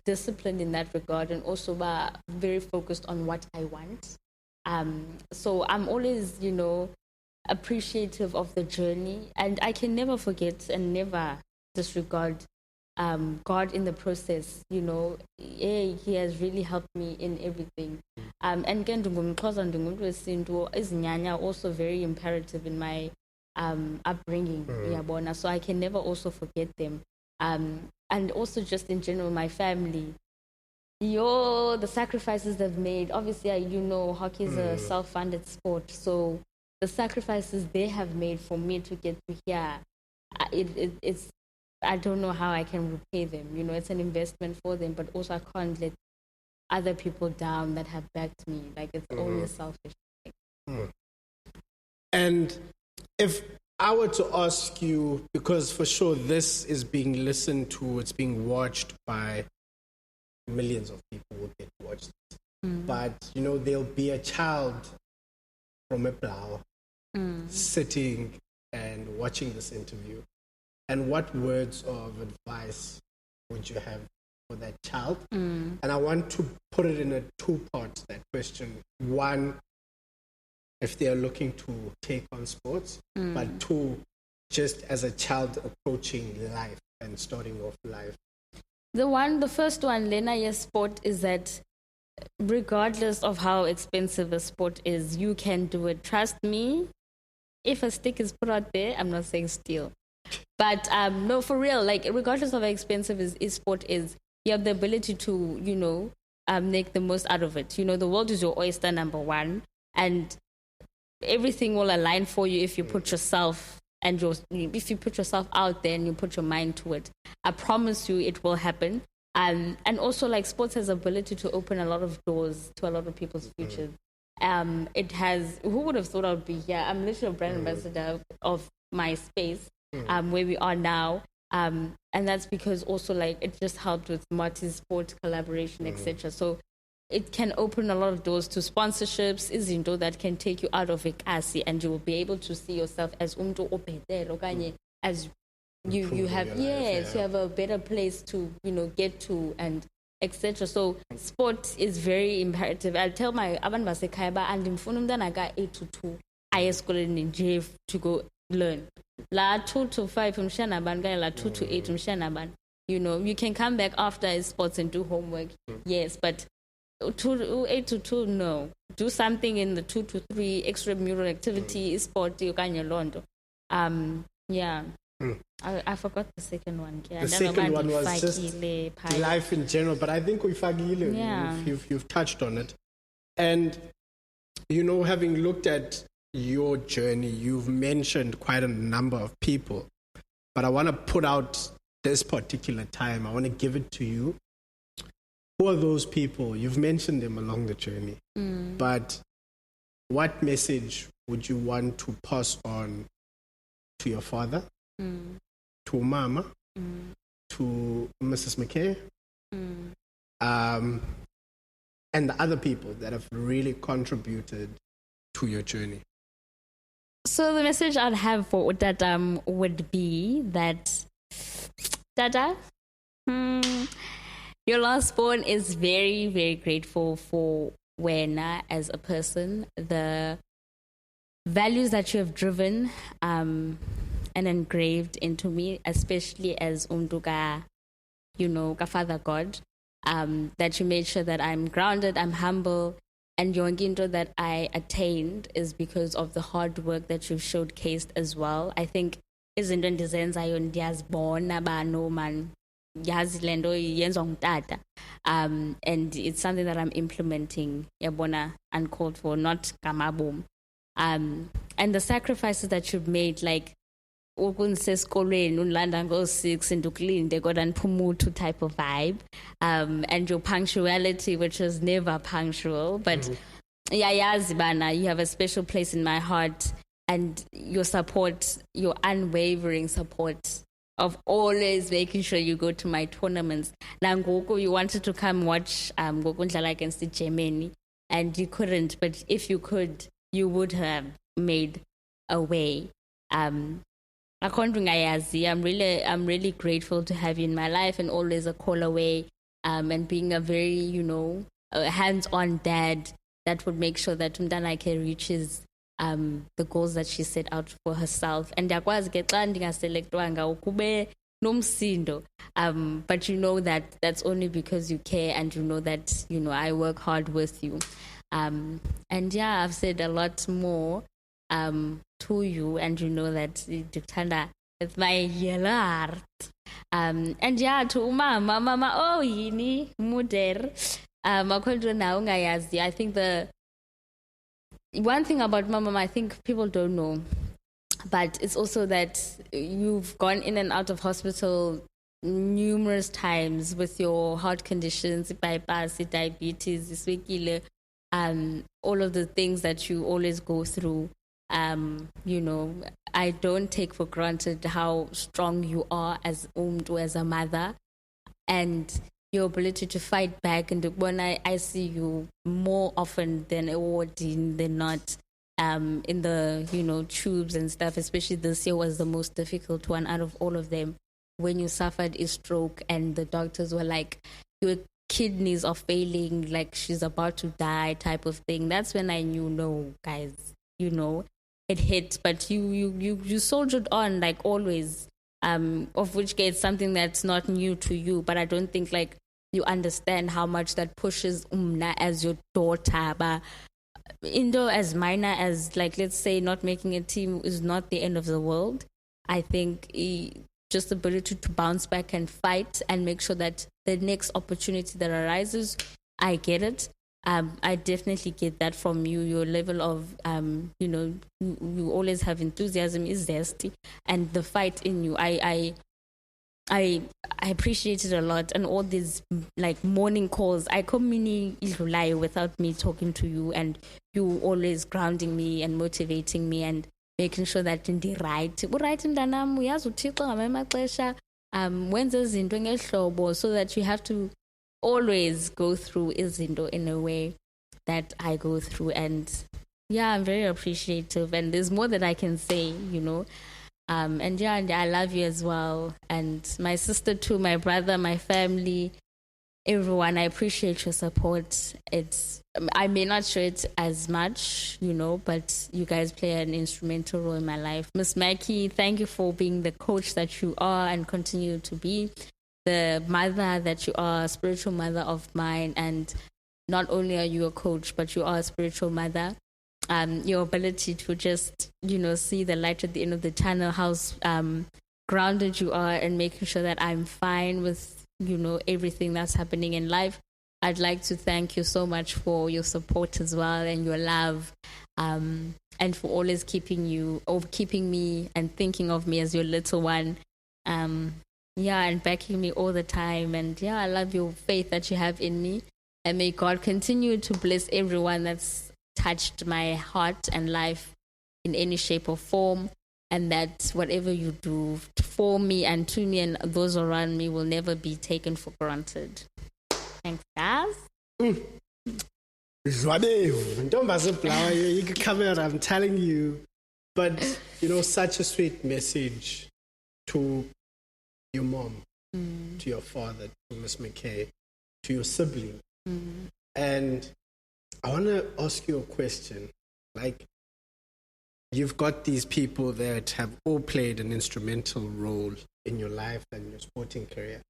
disciplined in that regard, and also very focused on what I want. So I'm always, appreciative of the journey, and I can never forget and never disregard God in the process. He has really helped me in everything. And again, izinyanya also very imperative in my upbringing. So I can never also forget them. And also just in general, my family. The sacrifices they've made. Obviously, hockey is a self-funded sport. So the sacrifices they have made for me to get to here, it's, I don't know how I can repay them. It's an investment for them, but also I can't let other people down that have backed me. Like, it's only a selfish thing. And if I were to ask you, because for sure this is being listened to, it's being watched by millions of people will get to watch this. But, there'll be a child from Eplau sitting and watching this interview. And what words of advice would you have for that child? And I want to put it in a 2-part, that question. 1, if they are looking to take on sports, but 2, just as a child approaching life and starting off life. The first one, Lena, yes, sport is that regardless of how expensive a sport is, you can do it. Trust me, if a stick is put out there, I'm not saying steal. But no, for real, like regardless of how expensive is sport is, you have the ability to, make the most out of it. The world is your oyster, number 1, and everything will align for you if you put yourself if you put yourself out there and you put your mind to it. I promise you it will happen. And also, like, sports has the ability to open a lot of doors to a lot of people's futures. It has, who would have thought I would be here? I'm literally a brand ambassador of my space, where we are now. And that's because also, like, it just helped with multi-sport collaboration, etc. So it can open a lot of doors to sponsorships, izinto that can take you out of ikasi, and you will be able to see yourself as umntu ophethe okanye as you have you have a better place to get to, and etc. So sport is very imperative. I'll tell my abantu basekhaya ba andimfuna umntana ka 8 to 2 aye esikoleni nje to go learn. La 2 to 5 umshanaban, la 2 to 8 umshanaban. You know, you can come back after sports and do homework. Yes, but 8 to 2, no. Do something in the 2 to 3 extramural activity, sport, you can londo. Yeah. I forgot the second one. Yeah, the second one was just life in general, but I think you've touched on it. And, you know, having looked at your journey, you've mentioned quite a number of people, but I want to put out this particular time. I want to give it to you. Who are those people? You've mentioned them along the journey, but what message would you want to pass on to your father, to Mama, to Mrs. McKay, and the other people that have really contributed to your journey? So the message I'd have for Dada would be that, Dada, your last born is very, very grateful for Wena as a person, the values that you have driven and engraved into me, especially as Umduga, you know, Father God, that you made sure that I'm grounded, I'm humble, and Yonginto that I attained is because of the hard work that you've showcased as well. I think izinto endizenzayo ndiyazibona bano man yazi lento yenziwa ngutata, and it's something that I'm implementing, yabona, uncalled for, not kamabum. And the sacrifices that you've made, like ukunisesikolweni unilanda ngo-6 and ukulinde kodwa niphumutu type of vibe, and your punctuality, which was never punctual, but yayazi bana, you have a special place in my heart, and your support, your unwavering support of always making sure you go to my tournaments. Nangoku, you wanted to come watch Gokundlala against Germany, and you couldn't, but if you could, you would have made a way. I'm really grateful to have you in my life, and always a call away, and being a very, you know, a hands-on dad that would make sure that Umdanake reaches the goals that she set out for herself. And but you know that that's only because you care, and you know that, you know, I work hard with you. And yeah, I've said a lot more to you, and you know that it's my yellow heart. And yeah, to mama, oh yini muder. I think the one thing about Mama, I think people don't know, but it's also that you've gone in and out of hospital numerous times with your heart conditions, bypass, diabetes, all of the things that you always go through. You know, I don't take for granted how strong you are as as a mother, and your ability to fight back. And when I see you more often than not, in the, you know, tubes and stuff, especially this year was the most difficult one out of all of them, when you suffered a stroke and the doctors were like, your kidneys are failing, like she's about to die type of thing. That's when I knew, no, guys, you know, it hit, but you soldiered on like always, of which it's something that's not new to you, but I don't think like you understand how much that pushes Umna as your daughter. But Indo as minor as, like, let's say not making a team is not the end of the world. I think just the ability to bounce back and fight and make sure that the next opportunity that arises, I get it. I definitely get that from you. Your level of, you know, you always have enthusiasm, is zesty, and the fight in you. I appreciate it a lot. And all these like morning calls, I come without me talking to you, and you always grounding me and motivating me and making sure that in the right mntanam uyazi uThixo ngamanye amaxesha wenza izinto ngehlobo, so that you have to always go through izinto in a way that I go through. And yeah, I'm very appreciative, and there's more that I can say, you know. And yeah, and I love you as well, and my sister too, my brother, my family, everyone. I appreciate your support. I may not show it as much, but you guys play an instrumental role in my life. Miss Mackie, thank you for being the coach that you are and continue to be, the mother that you are, a spiritual mother of mine. And not only are you a coach, but you are a spiritual mother. Your ability to just, see the light at the end of the tunnel, how grounded you are, and making sure that I'm fine with, everything that's happening in life. I'd like to thank you so much for your support as well and your love, and for always keeping me and thinking of me as your little one. And backing me all the time. And I love your faith that you have in me. And may God continue to bless everyone that's touched my heart and life in any shape or form. And that whatever you do for me and to me and those around me will never be taken for granted. Thanks, guys. You can come out, I'm telling you. But, such a sweet message to your mom, to your father, to Miss McKay, to your sibling. And I want to ask you a question. Like, you've got these people that have all played an instrumental role in your life and your sporting career.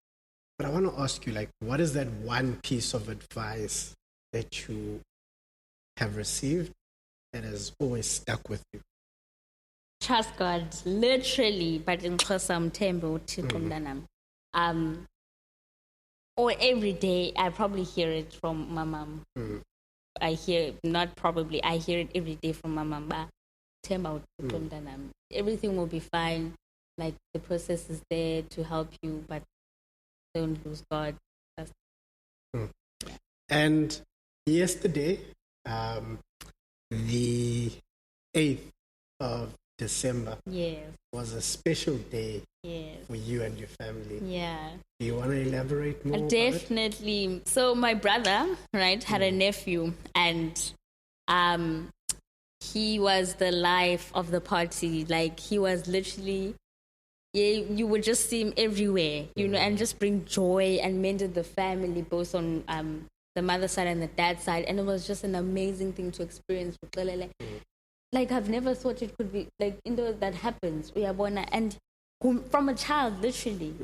But I want to ask you, what is that one piece of advice that you have received that has always stuck with you? Trust God, literally, but in or every day, I probably hear it from my mom. I hear it every day from my mom. Everything will be fine. Like, the process is there to help you, but don't lose God. And yesterday, the 8th of December, was a special day for you and your family. Do you want to elaborate more? Definitely. So my brother, had a nephew, and he was the life of the party. Like, he was literally, you would just see him everywhere, and just bring joy and mended the family, both on the mother side and the dad side. And it was just an amazing thing to experience. Like, I've never thought it could be, that happens. And from a child, literally.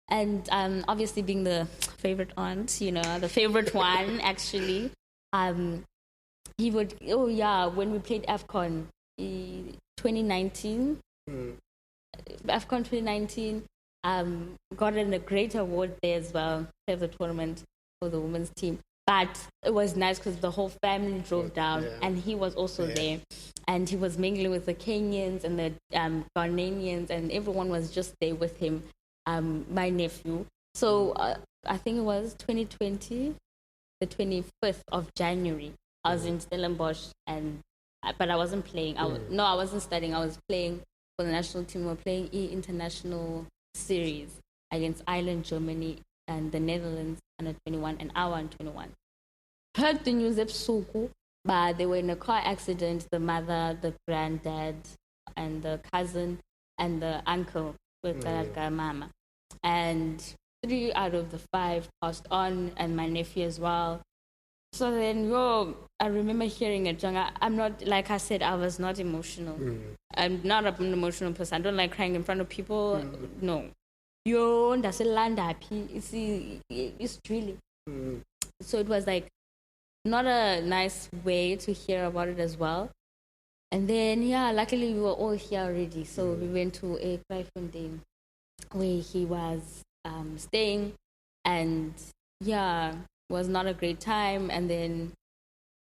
And obviously being the favorite aunt, the favorite one, actually. He would, when we played AFCON 2019, AFCON 2019, got a great award there as well, for the tournament for the women's team. But it was nice because the whole family drove down, and he was also there. And he was mingling with the Kenyans and the Ghanaians, and everyone was just there with him, my nephew. So I think it was 2020, the 25th of January. I was in Stellenbosch, but I wasn't playing. I wasn't studying. I was playing for the national team. We were playing international series against Ireland, Germany, and the Netherlands under 21, and our under 21. Heard the news episode, but they were in a car accident. The mother, the granddad, and the cousin, and the uncle with mama. And 3 out of the 5 passed on, and my nephew as well. So then, I remember hearing it. I'm not, like I said, I was not emotional. I'm not an emotional person. I don't like crying in front of people. No. That's a land happy. It's really. So it was like not a nice way to hear about it as well. And then, luckily we were all here already. So we went to a Gqeberha where he was staying, and it was not a great time. And then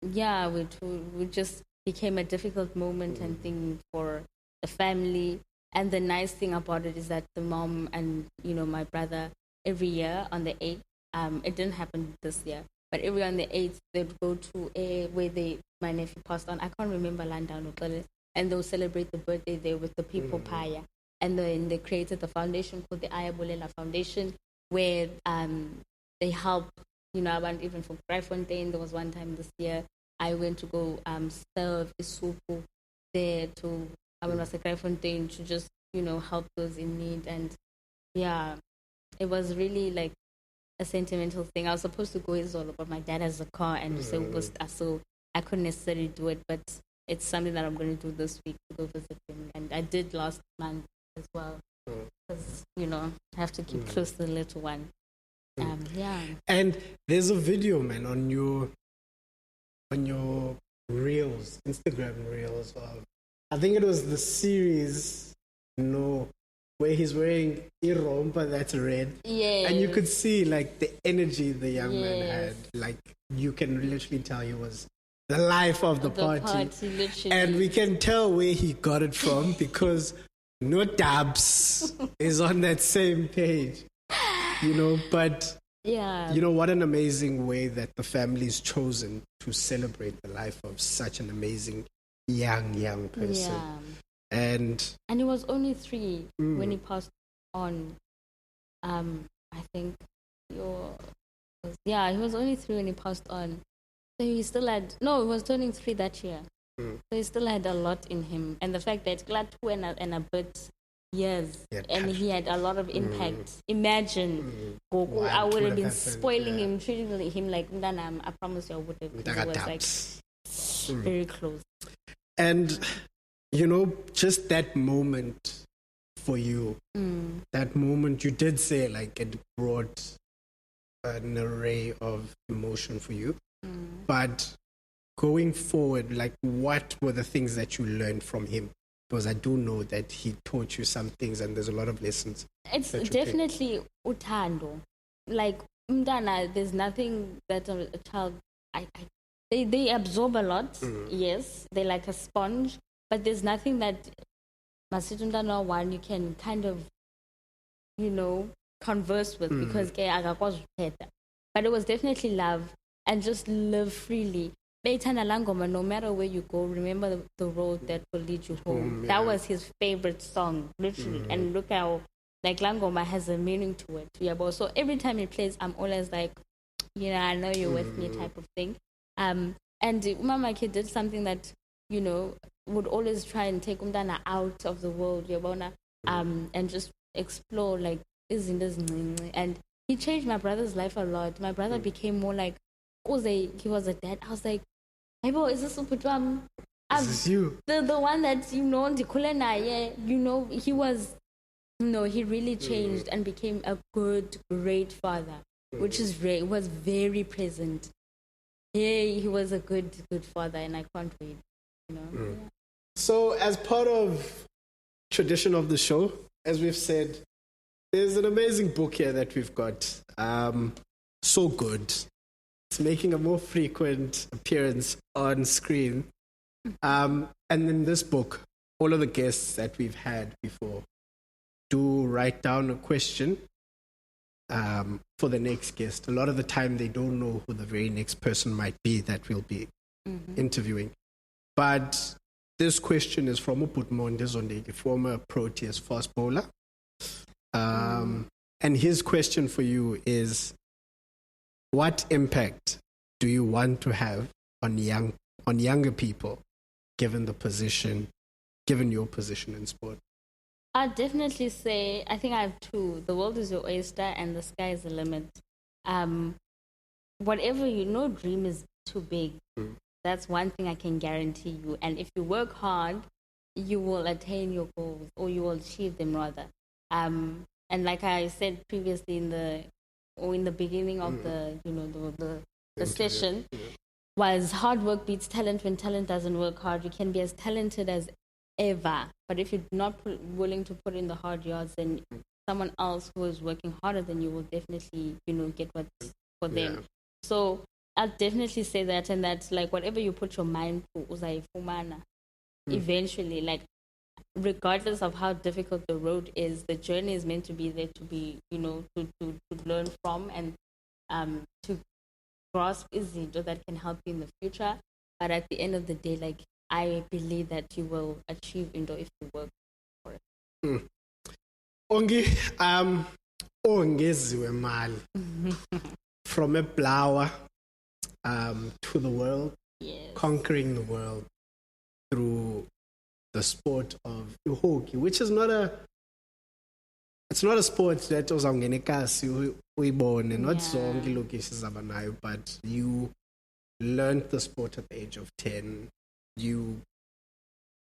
we just became a difficult moment and thing for the family. And the nice thing about it is that the mom and my brother, every year on the 8th, it didn't happen this year, but every year on the 8th they'd go to where my nephew passed on. I can't remember Landau, and they'll celebrate the birthday there with the people paya. And then they created the foundation called the Ayabulela Foundation, where they help, even for Gqeberha. There was one time this year I went to go serve isupu there to Gqeberha to just, help those in need. And it was really like a sentimental thing. I was supposed to go Izolo, but my dad has a car and so I couldn't necessarily do it. But it's something that I'm going to do this week to go visit him. And I did last month as well. Because, I have to keep close to the little one. Yeah. And there's a video, man, on your reels, Instagram reels of, I think it was the series, where he's wearing a romper that's red. Yeah. And you could see like the energy the young man had. Like you can literally tell he was the life of the party. Literally. And we can tell where he got it from because no dabs is on that same page. But what an amazing way that the family's chosen to celebrate the life of such an amazing young person. Yeah. And he was only 3 when he passed on. I think he was only 3 when he passed on. So he still had he was turning 3 that year. So he still had a lot in him. And the fact that 2 and a bit years and he had a lot of impact. Imagine I would have been spoiling him, treating him like Ndanam. I promise you I would have, because it was like very close. And just that moment for you, that moment you did say like it brought an array of emotion for you. But going forward, like what were the things that you learned from him? Because I do know that he taught you some things and there's a lot of lessons. It's definitely utando. Like umdana, there's nothing that a child, they absorb a lot. Yes, they're like a sponge. But there's nothing that Masitundana one you can kind of, converse with because but it was definitely love and just live freely. No matter where you go, remember the road that will lead you home. That was his favorite song, literally. And look how like Langoma has a meaning to it. Yeah, but so every time he plays, I'm always like, I know you're with me type of thing. And Mama Kid did something that, would always try and take Umdana out of the world, and just explore like and he changed my brother's life a lot. My brother became more like he was a dad. I was like, hey boy, is this Uputwam? This is you. The one that he was he really changed and became a great father, which is was very present. Yeah, he was a good father and I can't wait. So as part of tradition of the show, as we've said, there's an amazing book here that we've got. So good. It's making a more frequent appearance on screen. And in this book, all of the guests that we've had before do write down a question for the next guest. A lot of the time, they don't know who the very next person might be that we'll be interviewing. But this question is from Uputmo Ndezondegi, former Proteas fast bowler. And his question for you is, what impact do you want to have on younger people, given your position in sport? I'd definitely say, I think I have 2. The world is your oyster and the sky is the limit. Whatever dream is too big. That's one thing I can guarantee you. And if you work hard, you will attain your goals, or you will achieve them rather. And like I said previously in the beginning of the session, was hard work beats talent when talent doesn't work hard. You can be as talented as ever, but if you're not willing to put in the hard yards, then someone else who is working harder than you will definitely get what's for them. So I'll definitely say that, and that's like whatever you put your mind to, eventually, like regardless of how difficult the road is, the journey is meant to be there to be, to learn from and to grasp Izinto that can help you in the future. But at the end of the day, like I believe that you will achieve Indo if you work for it. Ongeziwe Mali. From a flower to the world, conquering the world through the sport of hockey, which is not it's not a sport that uzawungenekasi uyibone, not zonke ilokishi zabanayo, but you learned the sport at the age of 10. You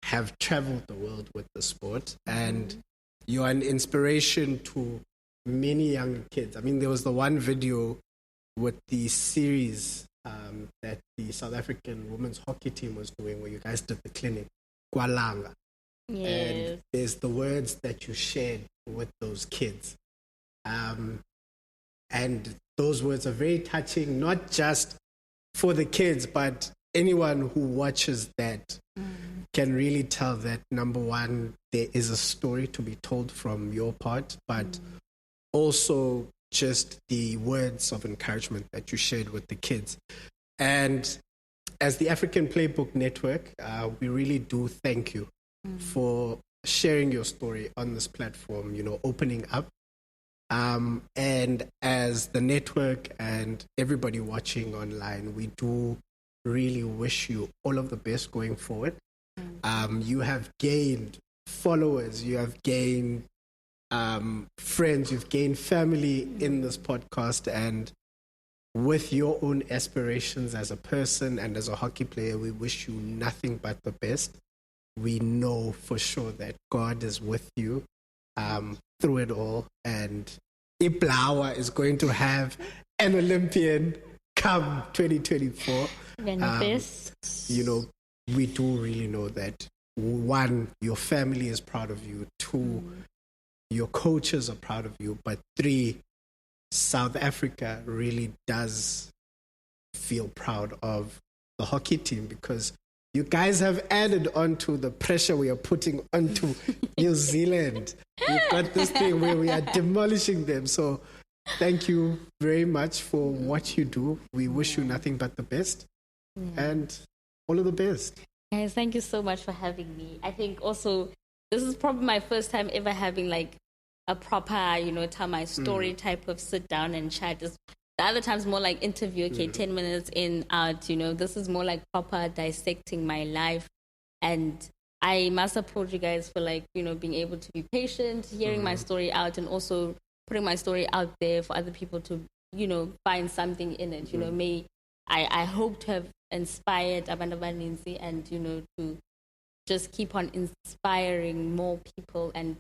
have traveled the world with the sport, and you are an inspiration to many young kids. I mean, there was the one video with the series that the South African women's hockey team was doing, where you guys did the clinic, Kwalanga. Yes. And there's the words that you shared with those kids. And those words are very touching, not just for the kids, but anyone who watches that can really tell that, number one, there is a story to be told from your part, but also just the words of encouragement that you shared with the kids. And as the African Playbook Network, we really do thank you for sharing your story on this platform, opening up. And as the network and everybody watching online, we do really wish you all of the best going forward. You have gained followers, you have gained friends, you've gained family in this podcast, and with your own aspirations as a person and as a hockey player, we wish you nothing but the best. We know for sure that God is with you through it all, and Iblawa is going to have an Olympian come 2024. We do really know that, one, your family is proud of you, two, your coaches are proud of you, but three, South Africa really does feel proud of the hockey team, because you guys have added on to the pressure we are putting onto New Zealand. We've got this thing where we are demolishing them. So thank you very much for what you do. We wish you nothing but the best and all of the best. Guys, thank you so much for having me. I think also this is probably my first time ever having like a proper, tell my story type of sit down and chat. The other time's more like interview, 10 minutes in, out, this is more like proper dissecting my life. And I must applaud you guys for being able to be patient, hearing my story out, and also putting my story out there for other people to, find something in it. I hope to have inspired Abantu Abaninzi and, to just keep on inspiring more people and,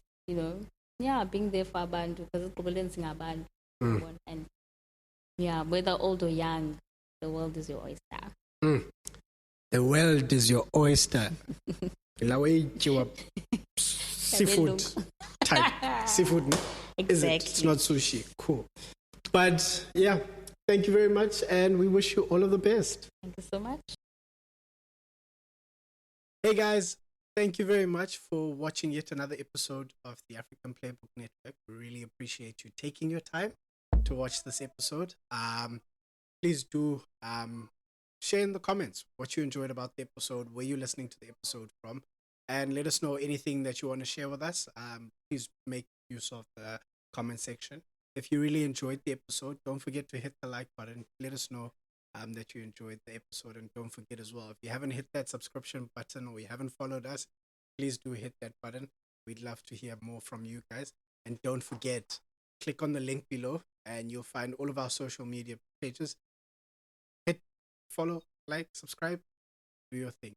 being there for Abantu, because it's Abantu. And whether old or young, the world is your oyster. The world is your oyster. Seafood type. Seafood. Exactly. Is it? It's not sushi. Cool. But thank you very much, and we wish you all of the best. Thank you so much. Hey guys, thank you very much for watching yet another episode of the African Playbook Network. We really appreciate you taking your time to watch this episode. Please do share in the comments what you enjoyed about the episode, where you're listening to the episode from, and let us know anything that you want to share with us. Please make use of the comment section. If you really enjoyed the episode, don't forget to hit the like button. Let us know that you enjoyed the episode, and don't forget as well, if you haven't hit that subscription button or you haven't followed us, please do hit that button. We'd love to hear more from you guys. And don't forget, click on the link below and you'll find all of our social media pages. Hit follow, like, subscribe, do your thing.